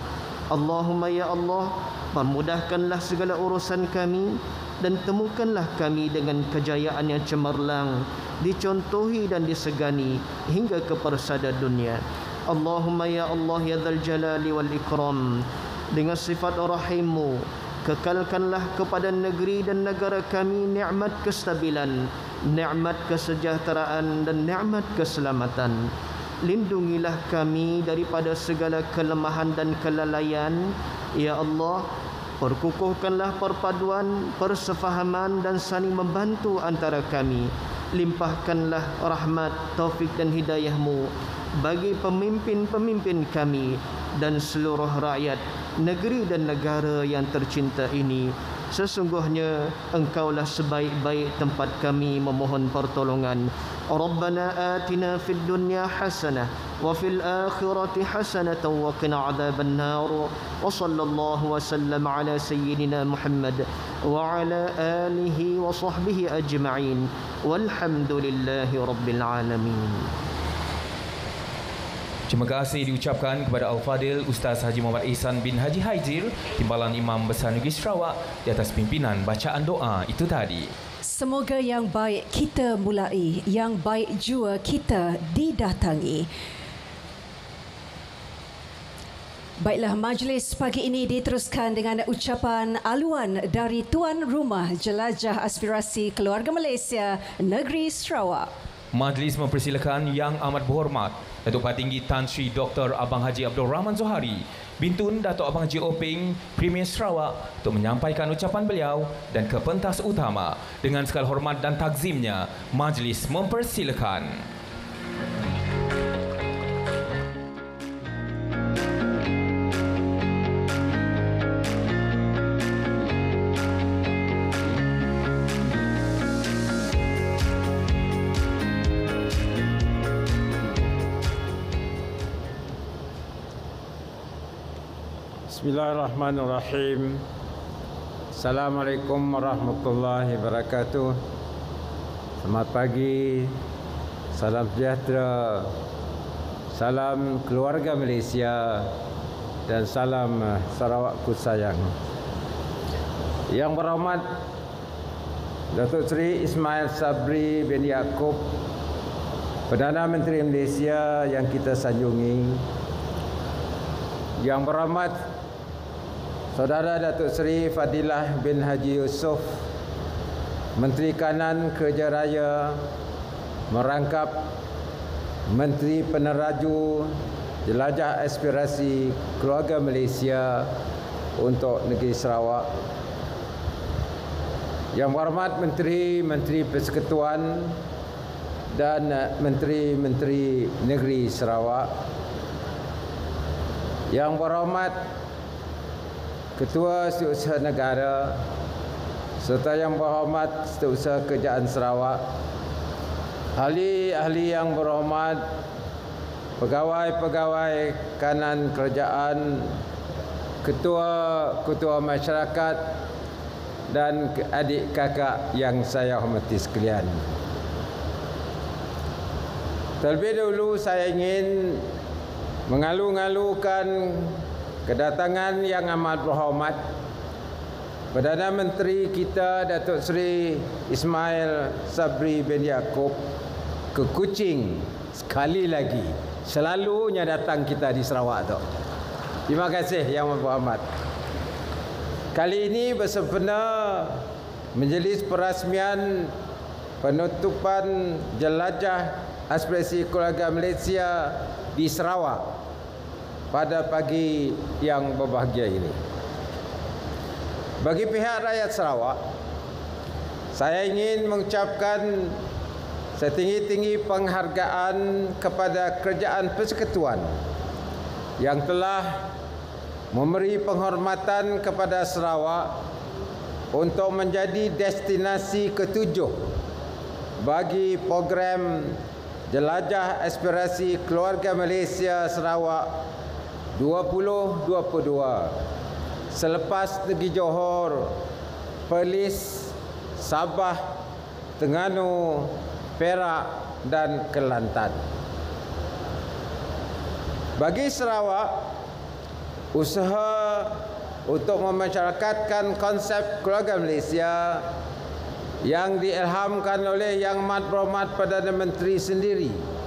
Allahumma ya Allah, permudahkanlah segala urusan kami dan temukanlah kami dengan kejayaan yang cemerlang, dicontohi dan disegani hingga ke persada dunia. Allahumma ya Allah ya Dzal Jalali wal Ikram, dengan sifat rahim-Mu Kekalkanlah kepada negeri dan negara kami nikmat kestabilan, nikmat kesejahteraan dan nikmat keselamatan. Lindungilah kami daripada segala kelemahan dan kelalaian. Ya Allah, perkukuhkanlah perpaduan, persefahaman dan saling membantu antara kami. Limpahkanlah rahmat, taufik dan hidayah-Mu bagi pemimpin-pemimpin kami dan seluruh rakyat negeri dan negara yang tercinta ini. Sesungguhnya Engkaulah sebaik-baik tempat kami memohon pertolongan. Rabbana atina fid dunya hasanah wa fil akhirati hasanatan wa qina adzaban nar. Wa sallallahu wa sallam ala sayyidina Muhammad wa ala alihi wa sahbihi ajma'in. Walhamdulillahi rabbil alamin. Terima kasih diucapkan kepada Al-Fadil Ustaz Haji Muhammad Ihsan bin Haji Haizil, Timbalan Imam Besar Negeri Sarawak, di atas pimpinan bacaan doa itu tadi. Semoga yang baik kita mulai, yang baik jua kita didatangi. Baiklah, majlis pagi ini diteruskan dengan ucapan aluan dari Tuan Rumah Jelajah Aspirasi Keluarga Malaysia Negeri Sarawak. Majlis mempersilakan Yang Amat Berhormat Datuk Patinggi Tan Sri Dr. Abang Haji Abdul Rahman Zohari, Bintun Datuk Abang Haji Openg, Premier Sarawak, untuk menyampaikan ucapan beliau dan ke pentas utama. Dengan segala hormat dan takzimnya, majlis mempersilakan. Bismillahirrahmanirrahim. Assalamualaikum warahmatullahi wabarakatuh. Selamat pagi. Salam sejahtera. Salam keluarga Malaysia dan salam Sarawakku sayang. Yang berhormat Datuk Seri Ismail Sabri bin Yaakob, Perdana Menteri Malaysia yang kita sanjungi. Yang berhormat Saudara Datuk Seri Fadilah bin Haji Yusof, Menteri Kanan Kerja Raya, merangkap Menteri Peneraju Jelajah Aspirasi Keluarga Malaysia untuk Negeri Sarawak. Yang berhormat Menteri Persekutuan dan Menteri-Menteri Negeri Sarawak. Yang berhormat Ketua Setiausaha Negara serta yang berhormat Setiausaha Kerajaan Sarawak, ahli-ahli yang berhormat, pegawai-pegawai kanan kerajaan, ketua-ketua masyarakat dan adik kakak yang saya hormati sekalian. Terlebih dahulu saya ingin mengalu-ngalukan kedatangan yang amat berhormat Perdana Menteri kita Datuk Seri Ismail Sabri bin Yaakob ke Kuching sekali lagi. Selalunya datang kita di Sarawak tu. Terima kasih yang berhormat. Kali ini bersempena majlis perasmian penutupan Jelajah Aspirasi Keluarga Malaysia di Sarawak pada pagi yang berbahagia ini. Bagi pihak rakyat Sarawak, saya ingin mengucapkan setinggi-tinggi penghargaan kepada Kerajaan Persekutuan yang telah memberi penghormatan kepada Sarawak untuk menjadi destinasi ketujuh bagi program Jelajah Aspirasi Keluarga Malaysia Sarawak 2022 selepas Negeri Johor, Perlis, Sabah, Terengganu, Perak dan Kelantan. Bagi Sarawak, usaha untuk memasyarakatkan konsep keluarga Malaysia yang diilhamkan oleh Yang Amat Berhormat Perdana Menteri sendiri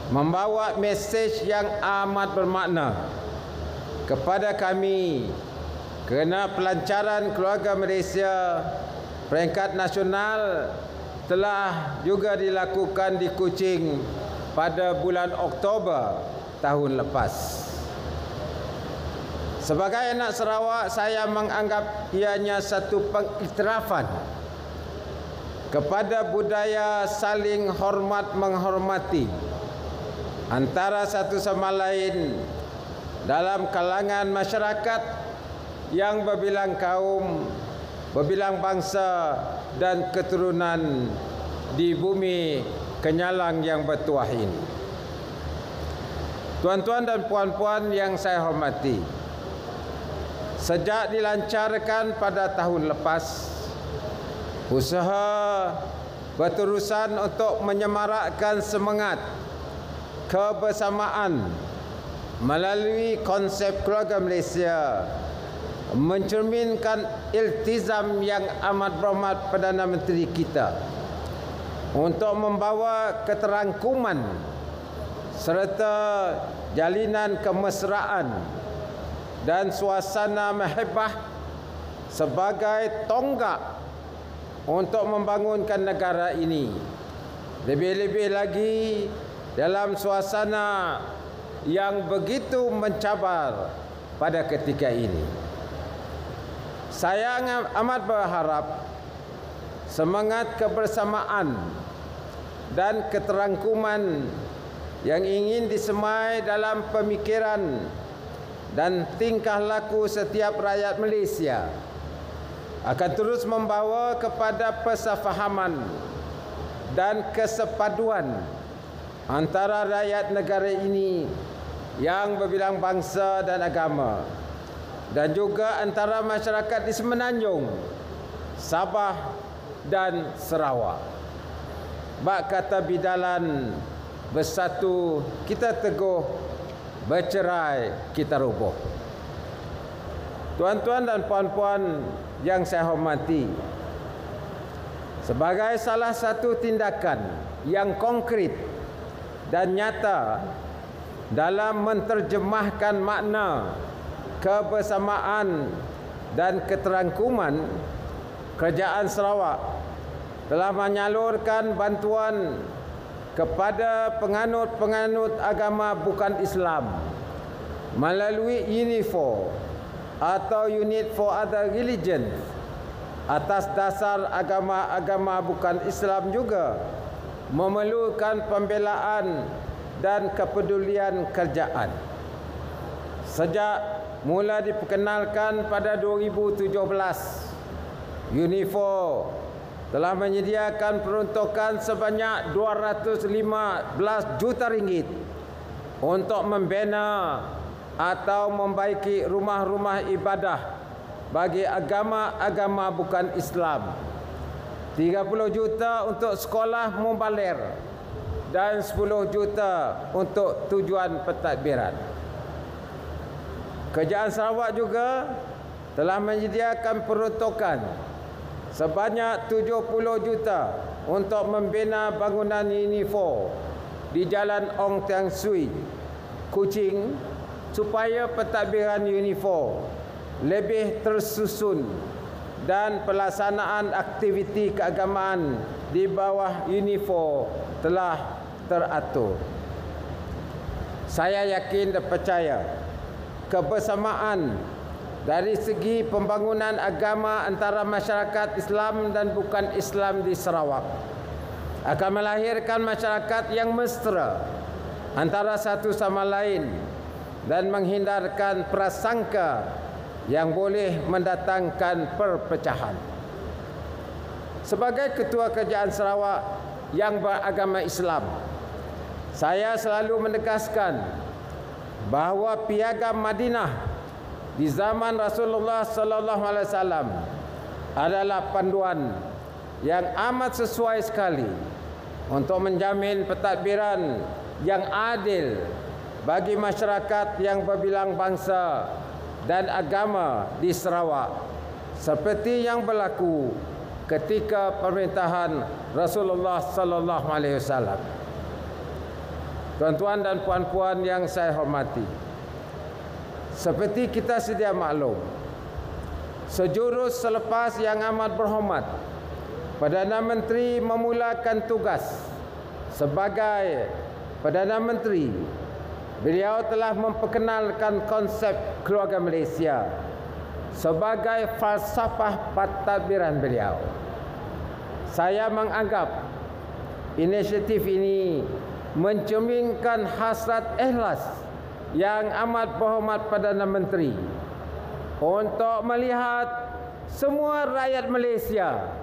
membawa mesej yang amat bermakna kepada kami kerana pelancaran keluarga Malaysia peringkat nasional telah juga dilakukan di Kuching pada bulan Oktober tahun lepas. Sebagai anak Sarawak, saya menganggap ianya satu pengiktirafan kepada budaya saling hormat menghormati antara satu sama lain dalam kalangan masyarakat yang berbilang kaum, berbilang bangsa dan keturunan di bumi kenyalang yang bertuah ini. Tuan-tuan dan puan-puan yang saya hormati, sejak dilancarkan pada tahun lepas, usaha berterusan untuk menyemarakkan semangat kebersamaan melalui konsep keluarga Malaysia mencerminkan iltizam yang amat berhormat Perdana Menteri kita untuk membawa keterangkuman serta jalinan kemesraan dan suasana mahabbah sebagai tonggak untuk membangunkan negara ini. Lebih-lebih lagi dalam suasana yang begitu mencabar pada ketika ini. Saya amat berharap semangat kebersamaan dan keterangkuman yang ingin disemai dalam pemikiran dan tingkah laku setiap rakyat Malaysia akan terus membawa kepada persefahaman dan kesepaduan antara rakyat negara ini yang berbilang bangsa dan agama, dan juga antara masyarakat di Semenanjung, Sabah dan Sarawak. Bak kata bidalan, bersatu kita teguh, bercerai kita roboh. Tuan-tuan dan puan-puan yang saya hormati, sebagai salah satu tindakan yang konkret dan nyata dalam menterjemahkan makna kebersamaan dan keterangkuman, Kerajaan Sarawak telah menyalurkan bantuan kepada penganut-penganut agama bukan Islam melalui UNIFOR atau Unit for Other Religions atas dasar agama-agama bukan Islam juga memerlukan pembelaan dan kepedulian kerajaan. Sejak mula diperkenalkan pada 2017, UNIFOR telah menyediakan peruntukan sebanyak 215 juta ringgit untuk membina atau membaiki rumah-rumah ibadah bagi agama-agama bukan Islam, 30 juta untuk sekolah mubalir dan 10 juta untuk tujuan pentadbiran. Kerajaan Sarawak juga telah menyediakan peruntukan sebanyak 70 juta untuk membina bangunan UNIFOR di Jalan Ong Tiang Sui, Kuching, supaya pentadbiran UNIFOR lebih tersusun dan pelaksanaan aktiviti keagamaan di bawah UNIFOR telah teratur. Saya yakin dan percaya kebersamaan dari segi pembangunan agama antara masyarakat Islam dan bukan Islam di Sarawak akan melahirkan masyarakat yang mesra antara satu sama lain dan menghindarkan prasangka yang boleh mendatangkan perpecahan. Sebagai Ketua Kerajaan Sarawak yang beragama Islam, saya selalu menegaskan bahawa Piagam Madinah di zaman Rasulullah sallallahu alaihi wasallam adalah panduan yang amat sesuai sekali untuk menjamin pentadbiran yang adil bagi masyarakat yang berbilang bangsa dan agama di Sarawak, seperti yang berlaku ketika pemerintahan Rasulullah sallallahu alaihi wasallam. Tuan-tuan dan puan-puan yang saya hormati, seperti kita sedia maklum, sejurus selepas yang amat berhormat Perdana Menteri memulakan tugas sebagai Perdana Menteri, beliau telah memperkenalkan konsep keluarga Malaysia sebagai falsafah pentadbiran beliau. Saya menganggap inisiatif ini mencerminkan hasrat ikhlas yang amat berhormat Perdana Menteri untuk melihat semua rakyat Malaysia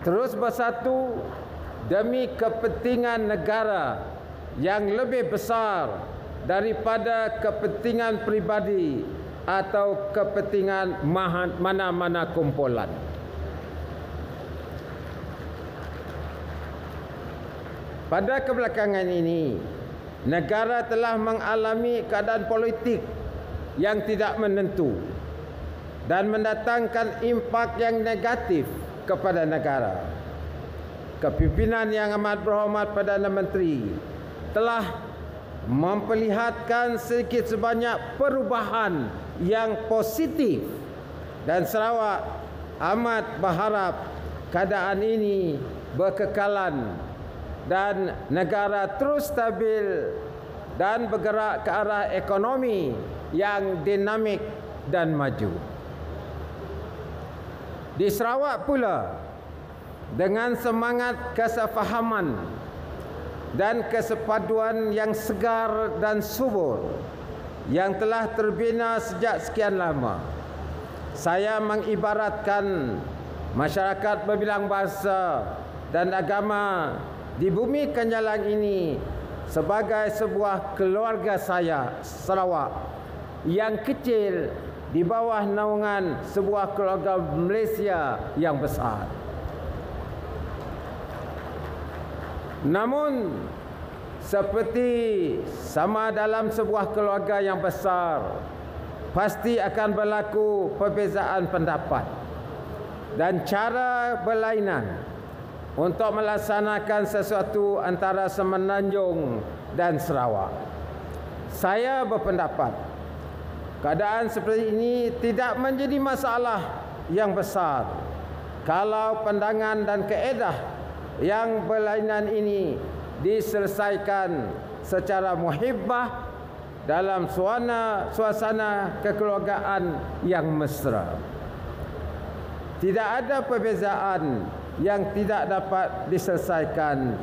terus bersatu demi kepentingan negara yang lebih besar daripada kepentingan pribadi atau kepentingan mana-mana kumpulan. Pada kebelakangan ini, negara telah mengalami keadaan politik yang tidak menentu dan mendatangkan impak yang negatif kepada negara. Kepimpinan yang amat berhormat Perdana Menteri telah memperlihatkan sedikit sebanyak perubahan yang positif dan Sarawak amat berharap keadaan ini berkekalan dan negara terus stabil dan bergerak ke arah ekonomi yang dinamik dan maju. Di Sarawak pula, dengan semangat kesefahaman dan kesepaduan yang segar dan subur yang telah terbina sejak sekian lama, saya mengibaratkan masyarakat berbilang bahasa dan agama di bumi Kenyalang ini sebagai sebuah keluarga saya, Sarawak, yang kecil di bawah naungan sebuah keluarga Malaysia yang besar. Namun, seperti sama dalam sebuah keluarga yang besar, pasti akan berlaku perbezaan pendapat dan cara berlainan untuk melaksanakan sesuatu antara Semenanjung dan Sarawak. Saya berpendapat keadaan seperti ini tidak menjadi masalah yang besar kalau pandangan dan kaedah yang berlainan ini diselesaikan secara muhibbah dalam suasana kekeluargaan yang mesra. Tidak ada perbezaan yang tidak dapat diselesaikan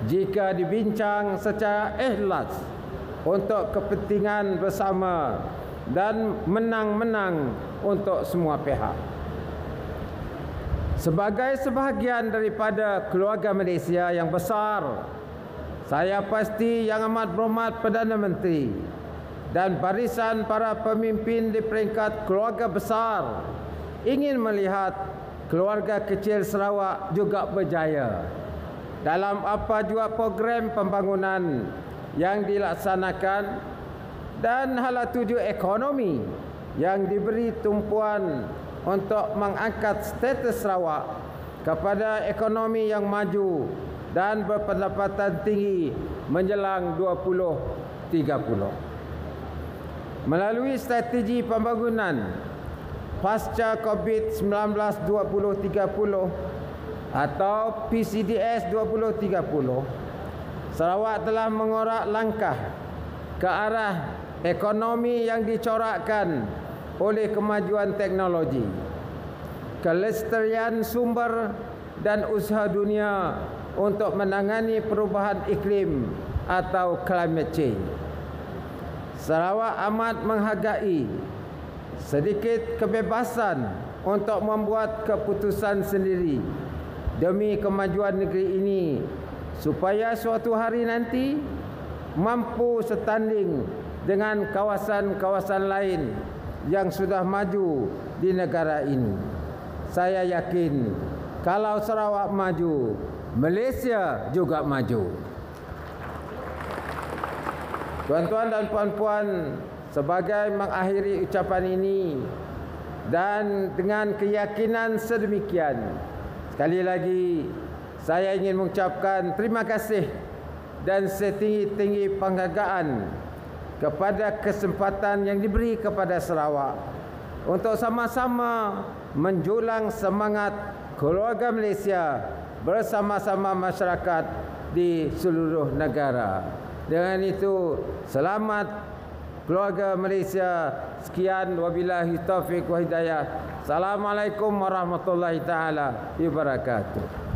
jika dibincang secara ikhlas untuk kepentingan bersama dan menang-menang untuk semua pihak. Sebagai sebahagian daripada keluarga Malaysia yang besar, saya pasti yang amat berhormat Perdana Menteri dan barisan para pemimpin di peringkat keluarga besar ingin melihat keluarga kecil Sarawak juga berjaya dalam apa jua program pembangunan yang dilaksanakan dan hala tuju ekonomi yang diberi tumpuan untuk mengangkat status Sarawak kepada ekonomi yang maju dan berpendapatan tinggi menjelang 2030. Melalui strategi pembangunan pasca COVID-19 2030 atau PCDS 2030, Sarawak telah mengorak langkah ke arah ekonomi yang dicorakkan oleh kemajuan teknologi, kelestarian sumber dan usaha dunia untuk menangani perubahan iklim atau climate change. Sarawak amat menghargai sedikit kebebasan untuk membuat keputusan sendiri demi kemajuan negeri ini supaya suatu hari nanti mampu setanding dengan kawasan-kawasan lain yang sudah maju di negara ini. Saya yakin kalau Sarawak maju, Malaysia juga maju. Tuan-tuan dan puan-puan, sebagai mengakhiri ucapan ini dan dengan keyakinan sedemikian, sekali lagi saya ingin mengucapkan terima kasih dan setinggi-tinggi penghargaan kepada kesempatan yang diberi kepada Sarawak untuk sama-sama menjulang semangat keluarga Malaysia bersama-sama masyarakat di seluruh negara. Dengan itu, selamat keluarga Malaysia. Sekian, wabillahi taufiq wa hidayah. Assalamualaikum warahmatullahi taala wabarakatuh.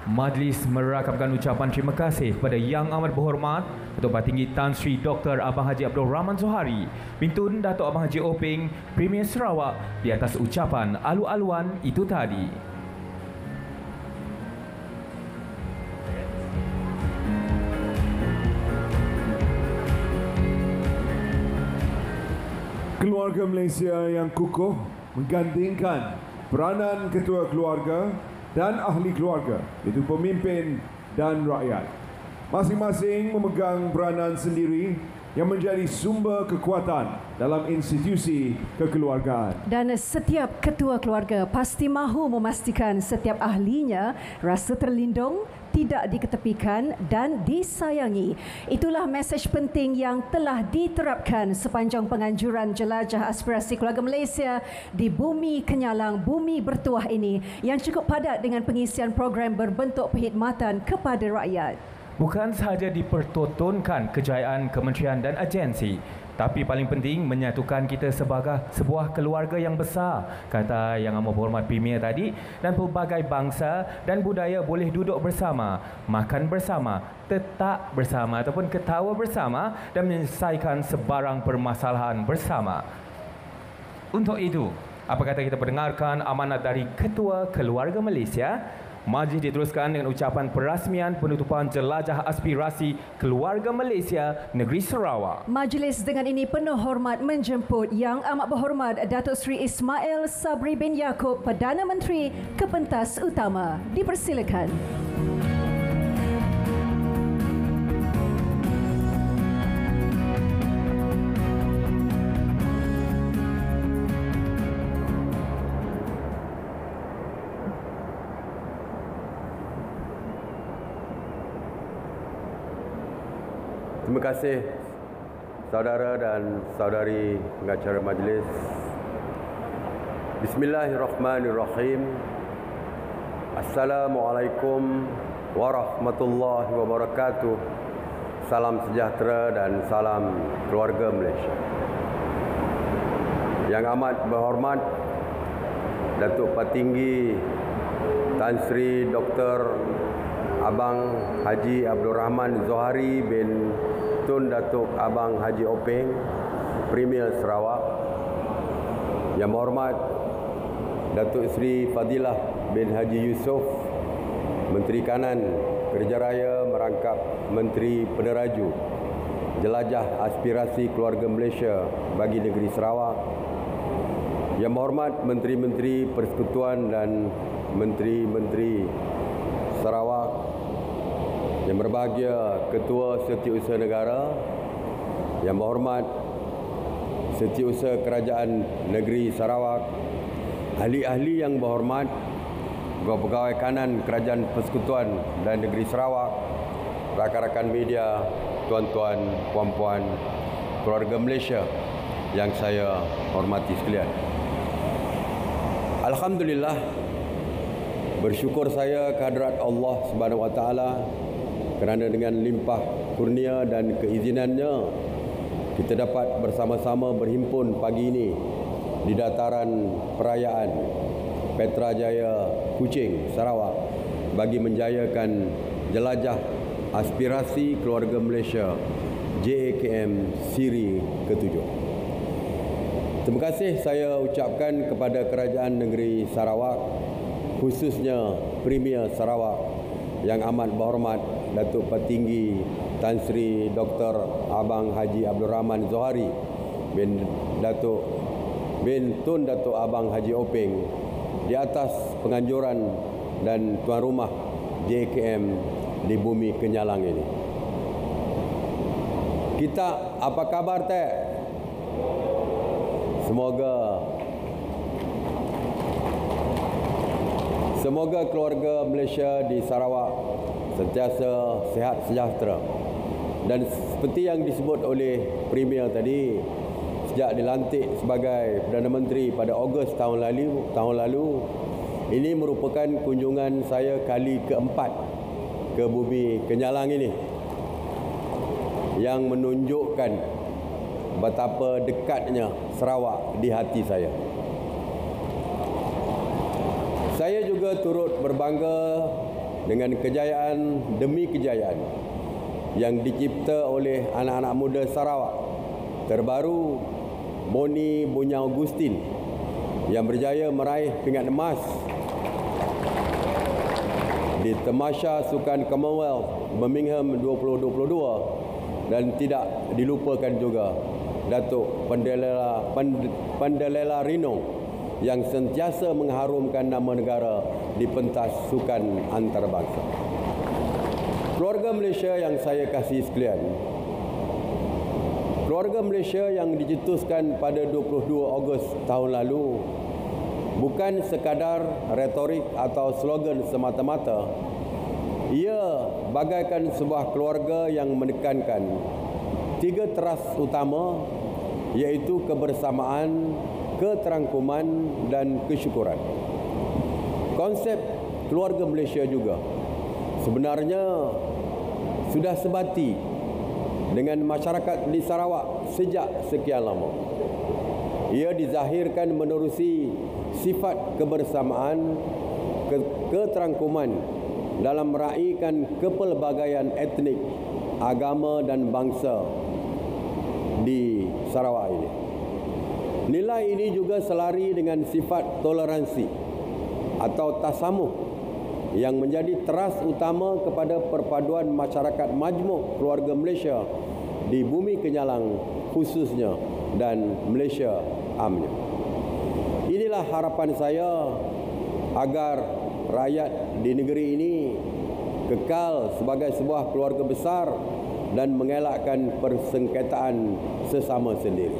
Majlis merakamkan ucapan terima kasih kepada Yang Amat Berhormat Datuk Patinggi Tan Sri Dr. Abang Haji Abdul Rahman Zohari, Bintun Datuk Abang Haji Openg, Premier Sarawak di atas ucapan alu-aluan itu tadi. Keluarga Malaysia yang kukuh menggandingkan peranan ketua keluarga dan ahli keluarga, iaitu pemimpin dan rakyat. Masing-masing memegang peranan sendiri yang menjadi sumber kekuatan dalam institusi kekeluargaan. Dan setiap ketua keluarga pasti mahu memastikan setiap ahlinya rasa terlindung, tidak diketepikan dan disayangi. Itulah mesej penting yang telah diterapkan sepanjang penganjuran jelajah aspirasi keluarga Malaysia di Bumi Kenyalang, Bumi Bertuah ini yang cukup padat dengan pengisian program berbentuk perkhidmatan kepada rakyat. Bukan sahaja dipertontonkan kejayaan kementerian dan agensi, tapi paling penting menyatukan kita sebagai sebuah keluarga yang besar, kata Yang Amat Berhormat Premier tadi, dan pelbagai bangsa dan budaya boleh duduk bersama, makan bersama, tetap bersama ataupun ketawa bersama dan menyelesaikan sebarang permasalahan bersama. Untuk itu, apa kata kita mendengarkan amanat dari Ketua Keluarga Malaysia? Majlis diteruskan dengan ucapan perasmian penutupan jelajah aspirasi keluarga Malaysia Negeri Sarawak. Majlis dengan ini penuh hormat menjemput Yang Amat Berhormat Datuk Seri Ismail Sabri bin Yaakob, Perdana Menteri ke pentas utama. Dipersilakan. Terima kasih saudara dan saudari pengacara majlis. Bismillahirrahmanirrahim. Assalamualaikum warahmatullahi wabarakatuh. Salam sejahtera dan salam keluarga Malaysia. Yang Amat Berhormat Datuk Patinggi Tan Sri Dr. Abang Haji Abdul Rahman Zohari bin Tun Datuk Abang Haji Openg, Premier Sarawak. Yang Berhormat Datuk Seri Fadilah bin Haji Yusof, Menteri Kanan Kerja Raya merangkap Menteri Peneraju Jelajah Aspirasi Keluarga Malaysia bagi Negeri Sarawak. Yang Berhormat Menteri-Menteri Persekutuan dan Menteri-Menteri Sarawak. Yang berbahagia Ketua Setiausaha Negara, Yang Berhormat Setiausaha Kerajaan Negeri Sarawak, ahli-ahli yang berhormat, pegawai kanan Kerajaan Persekutuan dan Negeri Sarawak, rakan-rakan media, tuan-tuan, puan-puan, keluarga Malaysia yang saya hormati sekalian. Alhamdulillah, bersyukur saya kehadrat Allah Subhanahu Wa Taala kerana dengan limpah kurnia dan keizinannya kita dapat bersama-sama berhimpun pagi ini di dataran perayaan Petra Jaya Kuching, Sarawak bagi menjayakan jelajah aspirasi keluarga Malaysia JAKM siri ke-7. Terima kasih saya ucapkan kepada Kerajaan Negeri Sarawak, khususnya Premier Sarawak Yang Amat Berhormat Datuk Patinggi Tan Sri Dr. Abang Haji Abdul Rahman Zohari bin Tun Datuk Abang Haji Openg di atas penganjuran dan tuan rumah JKM di Bumi Kenyalang ini. Kita apa kabar teh? Semoga keluarga Malaysia di Sarawak sentiasa sehat sejahtera. Dan seperti yang disebut oleh Premier tadi, sejak dilantik sebagai Perdana Menteri pada Ogos tahun lalu, ini merupakan kunjungan saya kali keempat ke bumi Kenyalang ini, yang menunjukkan betapa dekatnya Sarawak di hati saya. Saya juga turut berbangga dengan kejayaan demi kejayaan yang dicipta oleh anak-anak muda Sarawak. Terbaru, Boni Bunyau Gustin yang berjaya meraih pingat emas di Tamasya Sukan Commonwealth Birmingham 2022, dan tidak dilupakan juga Datuk Pendelela Rinong yang sentiasa mengharumkan nama negara di pentas sukan antarabangsa. Keluarga Malaysia yang saya kasihi sekalian, keluarga Malaysia yang dicetuskan pada 22 Ogos tahun lalu bukan sekadar retorik atau slogan semata-mata. Ia bagaikan sebuah keluarga yang menekankan tiga teras utama, iaitu kebersamaan, keterangkuman dan kesyukuran. Konsep keluarga Malaysia juga sebenarnya sudah sebati dengan masyarakat di Sarawak sejak sekian lama. Ia dizahirkan menerusi sifat kebersamaan, keterangkuman dalam meraihkan kepelbagaian etnik, agama dan bangsa di Sarawak ini. Nilai ini juga selari dengan sifat toleransi atau tasamuh yang menjadi teras utama kepada perpaduan masyarakat majmuk keluarga Malaysia di bumi Kenyalang khususnya dan Malaysia amnya. Inilah harapan saya agar rakyat di negeri ini kekal sebagai sebuah keluarga besar dan mengelakkan persengketaan sesama sendiri.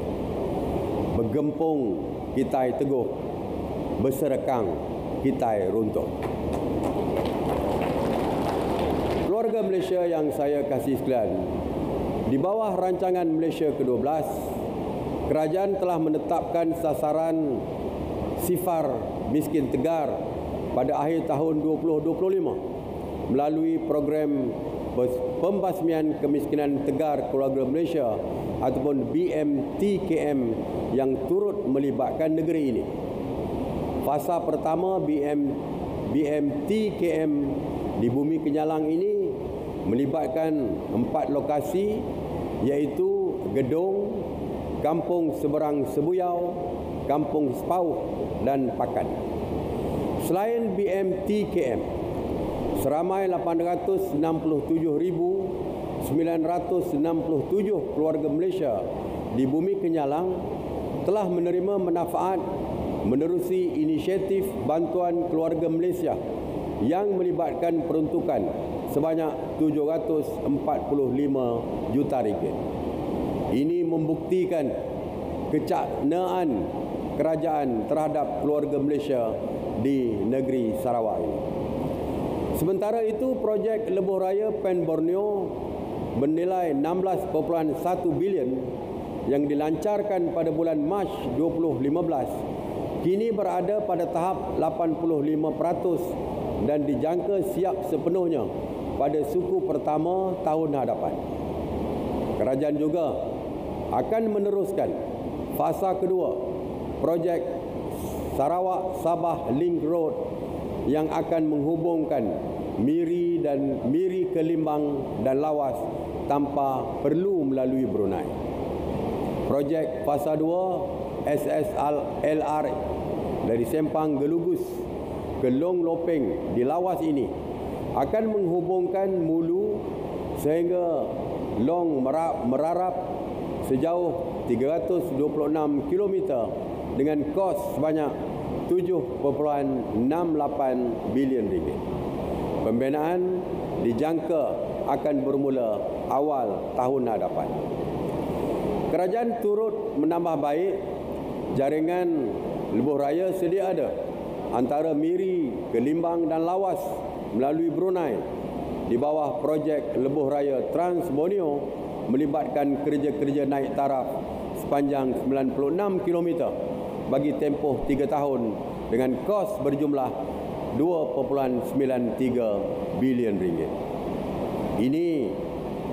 Bergempung kitai teguh, berserekang kitai runtuh. Keluarga Malaysia yang saya kasihi sekalian, di bawah rancangan Malaysia ke-12, kerajaan telah menetapkan sasaran sifar miskin tegar pada akhir tahun 2025 melalui program pembasmian kemiskinan tegar keluarga Malaysia ataupun BMTKM yang turut melibatkan negeri ini. Fasa pertama BMTKM di bumi Kenyalang ini melibatkan 4 lokasi, iaitu Gedong, Kampung Seberang Sebuyau, Kampung Sepauh dan Pakan. Selain BMTKM, seramai 867,967 keluarga Malaysia di bumi Kenyalang telah menerima manfaat menerusi inisiatif bantuan keluarga Malaysia yang melibatkan peruntukan sebanyak 745 juta ringgit. Ini membuktikan kecaknaan kerajaan terhadap keluarga Malaysia di negeri Sarawak ini. Sementara itu, projek Lebuh Raya Pen Borneo bernilai 16.1 bilion yang dilancarkan pada bulan Mac 2015 kini berada pada tahap 85% dan dijangka siap sepenuhnya pada suku pertama tahun hadapan. Kerajaan juga akan meneruskan fasa kedua projek Sarawak Sabah Link Road yang akan menghubungkan Miri ke Limbang dan Lawas tanpa perlu melalui Brunei. Projek fasa 2 SSLR dari Sempang Gelugus ke Long Lopeng di Lawas ini akan menghubungkan Mulu sehingga Long Merarap sejauh 326 km dengan kos sebanyak 7.68 bilion ringgit. Pembinaan dijangka akan bermula awal tahun hadapan. Kerajaan turut menambah baik jaringan lebuh raya sedia ada antara Miri ke Limbang dan Lawas melalui Brunei di bawah projek lebuh raya Trans Borneo melibatkan kerja-kerja naik taraf sepanjang 96 km bagi tempoh 3 tahun dengan kos berjumlah 2.93 bilion ringgit. Ini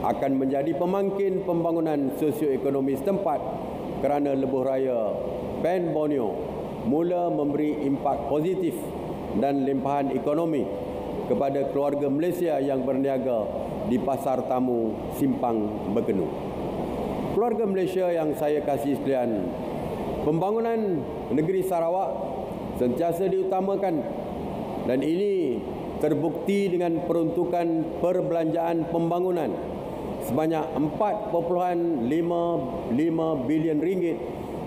akan menjadi pemangkin pembangunan sosioekonomi setempat kerana lebuh raya Pen Borneo mula memberi impak positif dan limpahan ekonomi kepada keluarga Malaysia yang berniaga di pasar tamu Simpang Bekenu. Keluarga Malaysia yang saya kasih sekalian, pembangunan negeri Sarawak sentiasa diutamakan dan ini terbukti dengan peruntukan perbelanjaan pembangunan sebanyak 4.55 bilion ringgit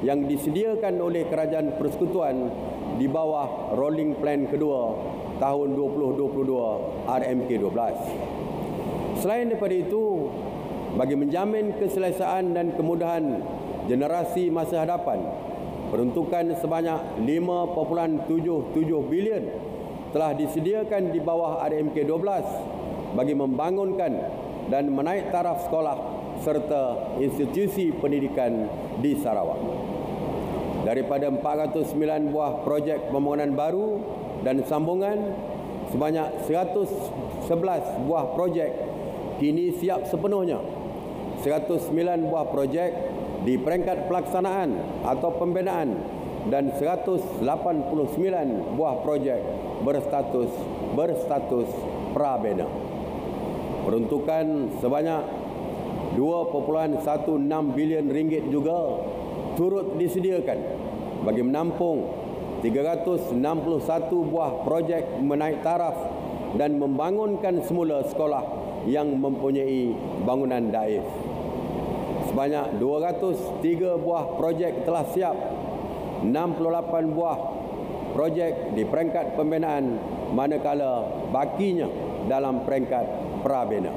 yang disediakan oleh Kerajaan Persekutuan di bawah Rolling Plan kedua tahun 2022 RMK12. Selain daripada itu, bagi menjamin keselesaan dan kemudahan generasi masa hadapan, peruntukan sebanyak 5.77 bilion telah disediakan di bawah RMK12 bagi membangunkan dan menaik taraf sekolah serta institusi pendidikan di Sarawak. Daripada 409 buah projek pembangunan baru dan sambungan, sebanyak 111 buah projek kini siap sepenuhnya. 109 buah projek di peringkat pelaksanaan atau pembinaan dan 189 buah projek berstatus prabina. Peruntukan sebanyak 2.16 bilion ringgit juga turut disediakan bagi menampung 361 buah projek menaik taraf dan membangunkan semula sekolah yang mempunyai bangunan daif. Sebanyak 203 buah projek telah siap, 68 buah projek di peringkat pembinaan manakala bakinya dalam peringkat prabina.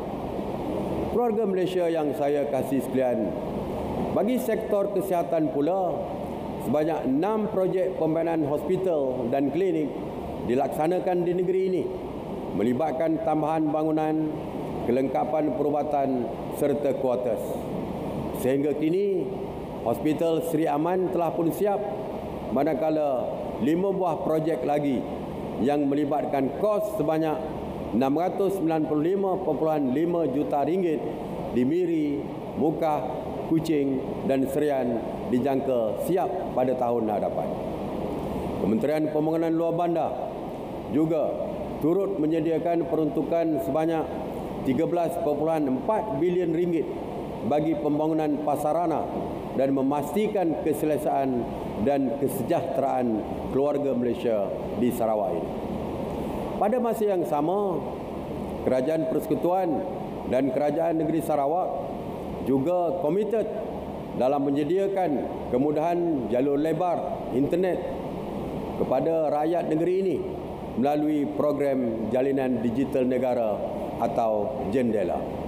Keluarga Malaysia yang saya kasih sekalian, bagi sektor kesihatan pula, sebanyak 6 projek pembinaan hospital dan klinik dilaksanakan di negeri ini, melibatkan tambahan bangunan, kelengkapan perubatan serta kuartus. Sehingga kini, Hospital Sri Aman telah pun siap, manakala 5 buah projek lagi yang melibatkan kos sebanyak 695.5 juta ringgit di Miri, Mukah, Kuching dan Serian dijangka siap pada tahun hadapan. Kementerian Pembangunan Luar Bandar juga turut menyediakan peruntukan sebanyak 13.4 bilion ringgit bagi pembangunan pasarana dan memastikan keselesaan dan kesejahteraan keluarga Malaysia di Sarawak ini. Pada masa yang sama, Kerajaan Persekutuan dan Kerajaan Negeri Sarawak juga komited dalam menyediakan kemudahan jalur lebar internet kepada rakyat negeri ini melalui program Jalinan Digital Negara atau JENDELA.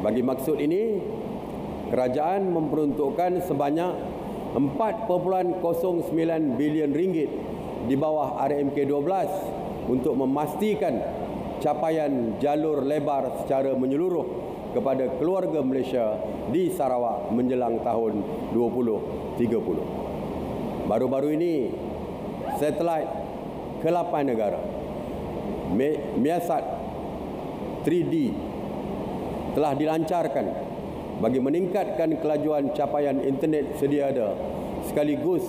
Bagi maksud ini, kerajaan memperuntukkan sebanyak 4.09 bilion ringgit di bawah RMK12 untuk memastikan capaian jalur lebar secara menyeluruh kepada keluarga Malaysia di Sarawak menjelang tahun 2030. Baru-baru ini, satelit ke-8 negara, Miasat 3D, telah dilancarkan bagi meningkatkan kelajuan capaian internet sedia ada sekaligus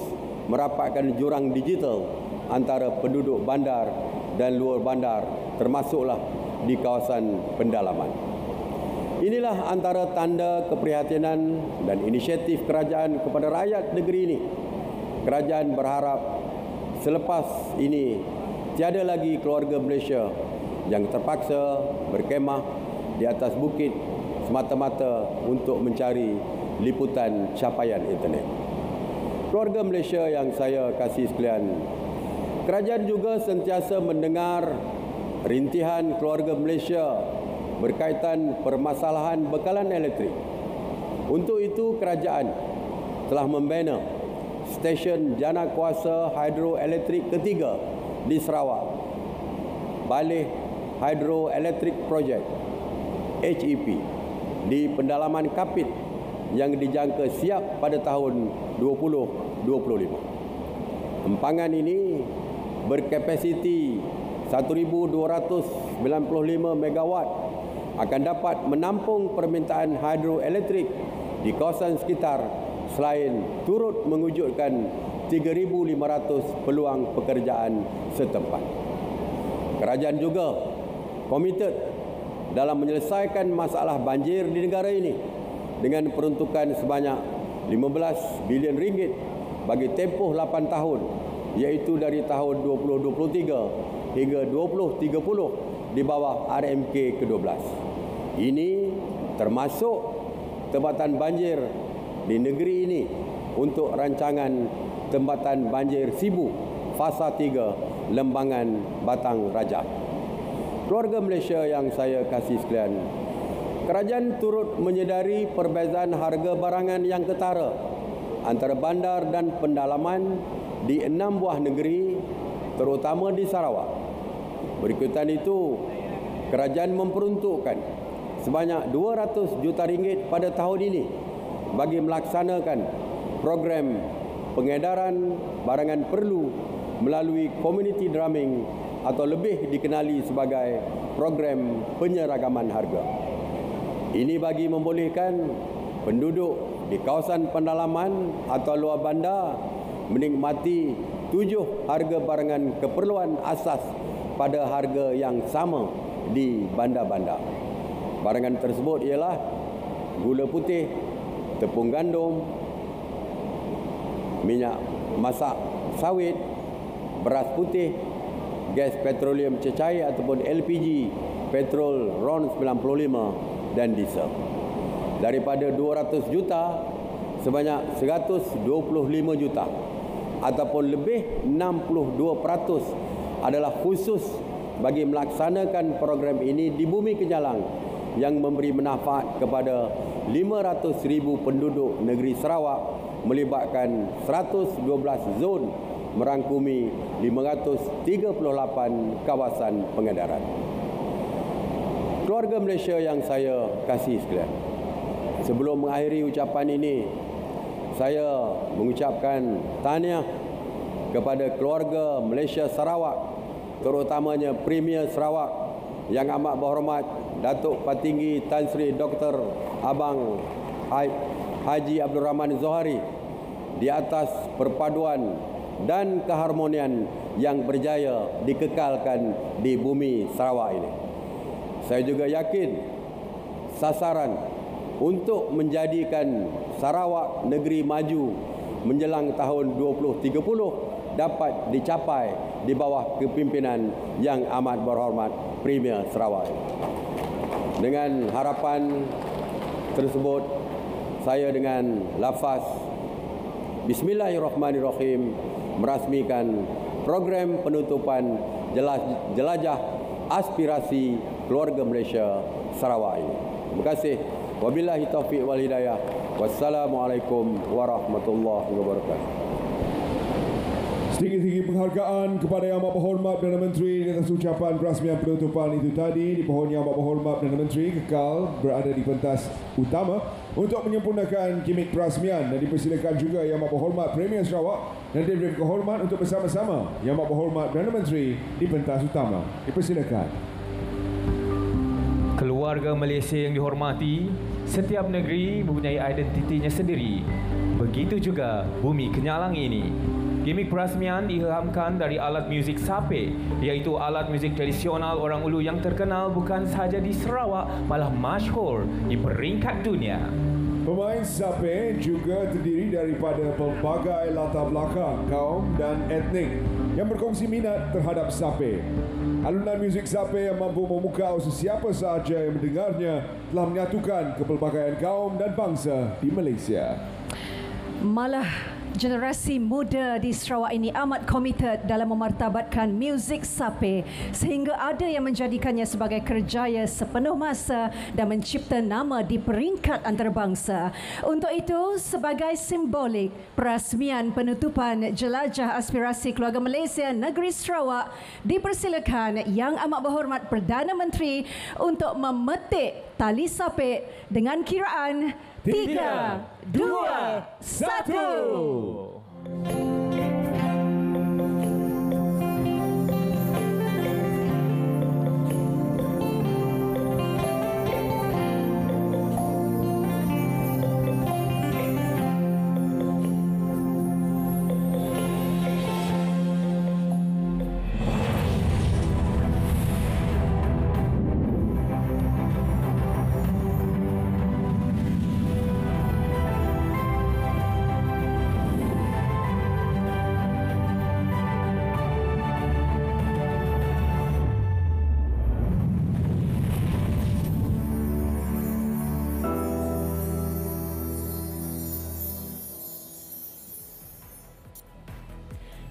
merapatkan jurang digital antara penduduk bandar dan luar bandar termasuklah di kawasan pendalaman. Inilah antara tanda keprihatinan dan inisiatif kerajaan kepada rakyat negeri ini. Kerajaan berharap selepas ini tiada lagi keluarga Malaysia yang terpaksa berkemah di atas bukit semata-mata untuk mencari liputan capaian internet. Keluarga Malaysia yang saya kasih sekalian, kerajaan juga sentiasa mendengar rintihan keluarga Malaysia berkaitan permasalahan bekalan elektrik. Untuk itu, kerajaan telah membina stesen jana kuasa hidroelektrik ketiga di Sarawak, Baleh Hydroelectric Project HEP, di pendalaman Kapit yang dijangka siap pada tahun 2025. Empangan ini berkapasiti 1,295 megawatt akan dapat menampung permintaan hidroelektrik di kawasan sekitar selain turut mewujudkan 3,500 peluang pekerjaan setempat. Kerajaan juga komited dalam menyelesaikan masalah banjir di negara ini dengan peruntukan sebanyak 15 bilion ringgit bagi tempoh 8 tahun, iaitu dari tahun 2023 hingga 2030 di bawah RMK ke-12. Ini termasuk tempatan banjir di negeri ini untuk rancangan tempatan banjir Sibu Fasa 3 Lembangan Batang Raja. Keluarga Malaysia yang saya kasih sekalian, kerajaan turut menyedari perbezaan harga barangan yang ketara antara bandar dan pendalaman di 6 buah negeri, terutama di Sarawak. Berikutan itu, kerajaan memperuntukkan sebanyak 200 juta ringgit pada tahun ini bagi melaksanakan program pengedaran barangan perlu melalui community drumming atau lebih dikenali sebagai program penyeragaman harga. Ini bagi membolehkan penduduk di kawasan pendalaman atau luar bandar menikmati 7 harga barangan keperluan asas pada harga yang sama di bandar-bandar. Barangan tersebut ialah gula putih, tepung gandum, minyak masak sawit, beras putih, gas petroleum cecair ataupun LPG, petrol RON 95 dan diesel. Daripada 200 juta, sebanyak 125 juta ataupun lebih 62% adalah khusus bagi melaksanakan program ini di Bumi Kenyalang yang memberi manfaat kepada 500,000 penduduk negeri Sarawak melibatkan 112 zon merangkumi 538 kawasan pengedaran. Keluarga Malaysia yang saya kasih sekalian, sebelum mengakhiri ucapan ini, saya mengucapkan tahniah kepada keluarga Malaysia Sarawak, terutamanya Premier Sarawak yang amat berhormat Datuk Patinggi Tan Sri Dr. Abang Haji Abdul Rahman Zohari di atas perpaduan dan keharmonian yang berjaya dikekalkan di bumi Sarawak ini. Saya juga yakin sasaran untuk menjadikan Sarawak negeri maju menjelang tahun 2030 dapat dicapai di bawah kepimpinan yang amat berhormat Premier Sarawak. Dengan harapan tersebut, saya dengan lafaz Bismillahirrahmanirrahim merasmikan program penutupan jelajah aspirasi keluarga Malaysia Sarawak ini. Terima kasih. Wabillahi taufiq wal hidayah. Wassalamualaikum warahmatullahi wabarakatuh. Setinggi-tinggi penghargaan kepada Yang Amat Berhormat Perdana Menteri atas ucapan perasmian penutupan itu tadi. Di pohon Yang Amat Berhormat Perdana Menteri kekal berada di pentas utama untuk menyempurnakan gimik perasmian dan dipersilakan juga Yang Amat Berhormat Premier Sarawak dan Dewan Kehormat untuk bersama-sama Yang Amat Berhormat Perdana Menteri di pentas utama. Dipersilakan. Keluarga Malaysia yang dihormati, setiap negeri mempunyai identitinya sendiri. Begitu juga bumi Kenyalang ini. Gimik perasmian diilhamkan dari alat muzik sape, iaitu alat muzik tradisional orang Ulu yang terkenal bukan sahaja di Sarawak, malah masyhur di peringkat dunia. Pemain sape juga terdiri daripada pelbagai latar belakang, kaum dan etnik yang berkongsi minat terhadap sape. Alunan muzik sape yang mampu memukau sesiapa sahaja yang mendengarnya telah menyatukan kepelbagaian kaum dan bangsa di Malaysia. Malah Generasi muda di Sarawak ini amat komited dalam memartabatkan muzik Sape sehingga ada yang menjadikannya sebagai kerjaya sepenuh masa dan mencipta nama di peringkat antarabangsa. Untuk itu, sebagai simbolik perasmian penutupan Jelajah Aspirasi Keluarga Malaysia Negeri Sarawak, dipersilakan Yang Amat Berhormat Perdana Menteri untuk memetik tali Sape dengan kiraan 3, 2, 1.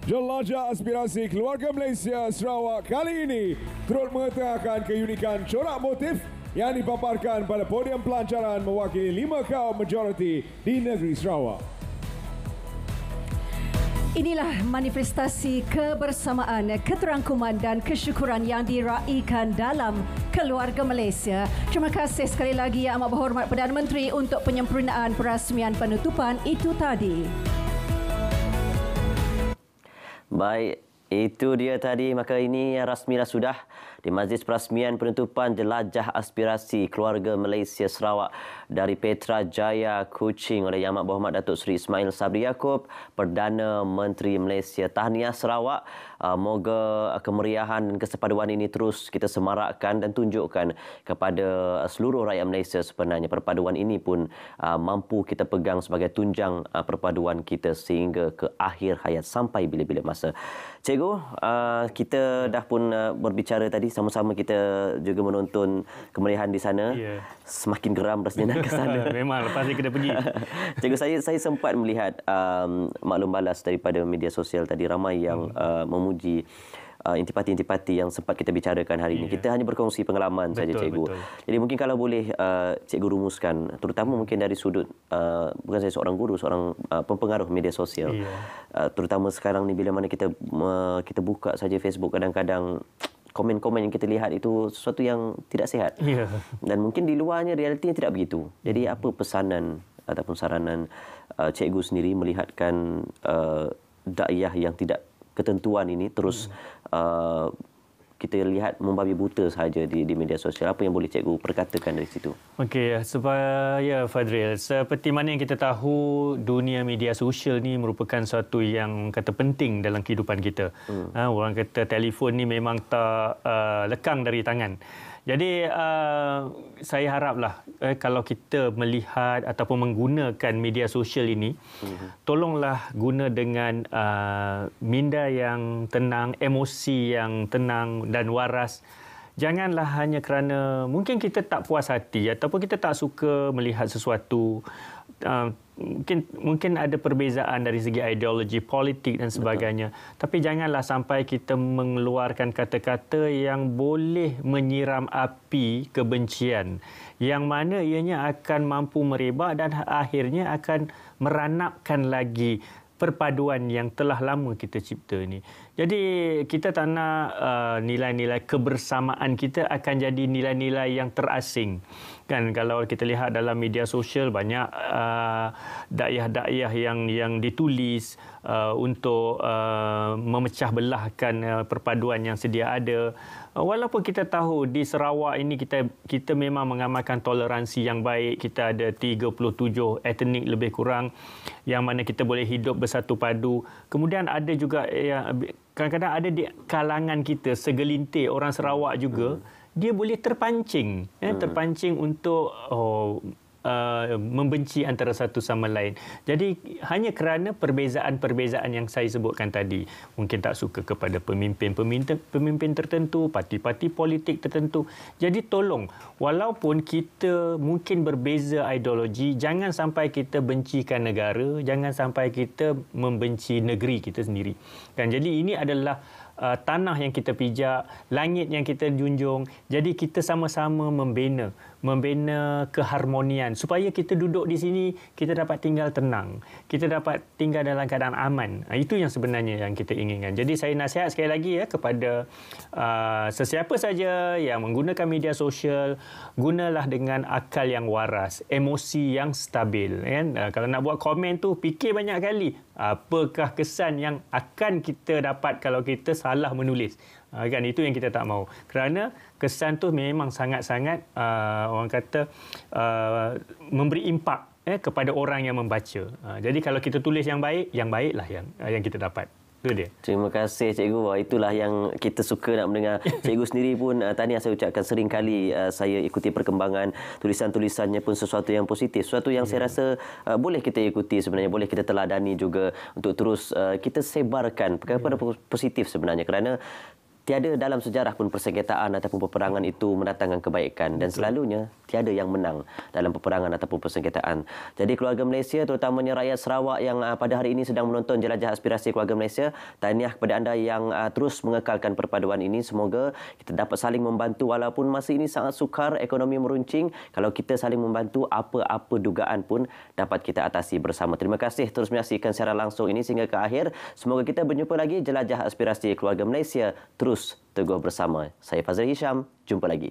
Jelajah Aspirasi Keluarga Malaysia Sarawak kali ini turut mengetengahkan keunikan corak motif yang dipaparkan pada podium pelancaran mewakili 5 kaum majoriti di negeri Sarawak. Inilah manifestasi kebersamaan, keterangkuman dan kesyukuran yang diraikan dalam keluarga Malaysia. Terima kasih sekali lagi Yang Amat Berhormat Perdana Menteri untuk penyempurnaan perasmian penutupan itu tadi. Baik, itu dia tadi. Maka ini rasmilah sudah di majlis perasmian penutupan Jelajah Aspirasi Keluarga Malaysia Sarawak dari Petra Jaya Kuching oleh Yang Amat Berhormat Datuk Seri Ismail Sabri Yaakob, Perdana Menteri Malaysia. Tahniah Sarawak. Moga kemeriahan dan kesepaduan ini terus kita semarakkan dan tunjukkan kepada seluruh rakyat Malaysia sebenarnya. Perpaduan ini pun mampu kita pegang sebagai tunjang perpaduan kita sehingga ke akhir hayat sampai bila-bila masa. Cikgu, kita dah pun berbicara tadi, sama-sama kita juga menonton kemeriahan di sana. Ya. Semakin geram rasanya nak ke sana. Memang, lepas ni kita pergi. Cikgu, saya sempat melihat maklum balas daripada media sosial tadi, ramai yang memuji intipati-intipati yang sempat kita bicarakan hari ini. Kita hanya berkongsi pengalaman saja, Cikgu. Betul. Jadi mungkin kalau boleh Cikgu rumuskan, terutama mungkin dari sudut, bukan saya seorang guru, seorang pempengaruh media sosial. Terutama sekarang ni bila mana kita buka saja Facebook, kadang-kadang komen-komen yang kita lihat itu sesuatu yang tidak sihat. Dan mungkin di luarnya realitinya tidak begitu. Jadi apa pesanan ataupun saranan Cikgu sendiri melihatkan dakwah yang tidak ketentuan ini terus kita lihat membabi buta sahaja di media sosial. Apa yang boleh Cikgu perkatakan dari situ? Okey, supaya Fadril, seperti mana yang kita tahu, dunia media sosial ni merupakan suatu yang kata penting dalam kehidupan kita. Orang kata telefon ni memang tak lekang dari tangan. Jadi saya haraplah kalau kita melihat ataupun menggunakan media sosial ini, tolonglah guna dengan minda yang tenang, emosi yang tenang dan waras. Janganlah hanya kerana mungkin kita tak puas hati ataupun kita tak suka melihat sesuatu. Mungkin ada perbezaan dari segi ideologi politik dan sebagainya. Betul. Tapi janganlah sampai kita mengeluarkan kata-kata yang boleh menyiram api kebencian, yang mana ianya akan mampu merebak dan akhirnya akan meranapkan lagi perpaduan yang telah lama kita cipta ini. Jadi kita tak nak nilai-nilai kebersamaan kita akan jadi nilai-nilai yang terasing. Kan kalau kita lihat dalam media sosial banyak dakwah-dakwah yang ditulis untuk memecah belahkan perpaduan yang sedia ada. Walaupun kita tahu di Sarawak ini kita memang mengamalkan toleransi yang baik. Kita ada 37 etnik lebih kurang yang mana kita boleh hidup bersatu padu. Kemudian ada juga kadang-kadang ada di kalangan kita segelintir orang Sarawak juga dia boleh terpancing terpancing untuk membenci antara satu sama lain. Jadi hanya kerana perbezaan-perbezaan yang saya sebutkan tadi, mungkin tak suka kepada pemimpin tertentu, parti-parti politik tertentu. Jadi tolong, walaupun kita mungkin berbeza ideologi, jangan sampai kita bencikan negara, jangan sampai kita membenci negeri kita sendiri. Kan, jadi ini adalah tanah yang kita pijak, langit yang kita junjung. Jadi kita sama-sama membina keharmonian supaya kita duduk di sini, kita dapat tinggal tenang, kita dapat tinggal dalam keadaan aman. Itu yang sebenarnya yang kita inginkan. Jadi saya nasihat sekali lagi kepada sesiapa saja yang menggunakan media sosial, gunalah dengan akal yang waras, emosi yang stabil. Kan? Kalau nak buat komen tu, fikir banyak kali. Apakah kesan yang akan kita dapat kalau kita salah menulis? Kan, itu yang kita tak mahu. Kerana kesan tu memang sangat-sangat orang kata memberi impak kepada orang yang membaca. Jadi kalau kita tulis yang baiklah yang kita dapat. Itu dia. Terima kasih Cikgu. Wah, itulah yang kita suka nak mendengar. Cikgu sendiri pun tahniah saya ucapkan, sering kali saya ikuti perkembangan tulisan-tulisannya pun sesuatu yang positif. Sesuatu yang saya rasa boleh kita ikuti sebenarnya, boleh kita teladani juga untuk terus kita sebarkan perkara positif sebenarnya. Kerana tiada dalam sejarah pun persengketaan ataupun peperangan itu mendatangkan kebaikan, dan selalunya tiada yang menang dalam peperangan ataupun persengketaan. Jadi keluarga Malaysia, terutamanya rakyat Sarawak yang pada hari ini sedang menonton Jelajah Aspirasi Keluarga Malaysia, tahniah kepada anda yang terus mengekalkan perpaduan ini. Semoga kita dapat saling membantu walaupun masa ini sangat sukar, ekonomi meruncing. Kalau kita saling membantu, apa-apa dugaan pun dapat kita atasi bersama. Terima kasih terus menyaksikan secara langsung ini sehingga ke akhir. Semoga kita berjumpa lagi Jelajah Aspirasi Keluarga Malaysia terus teguh bersama. Saya Fazil Hisham, jumpa lagi.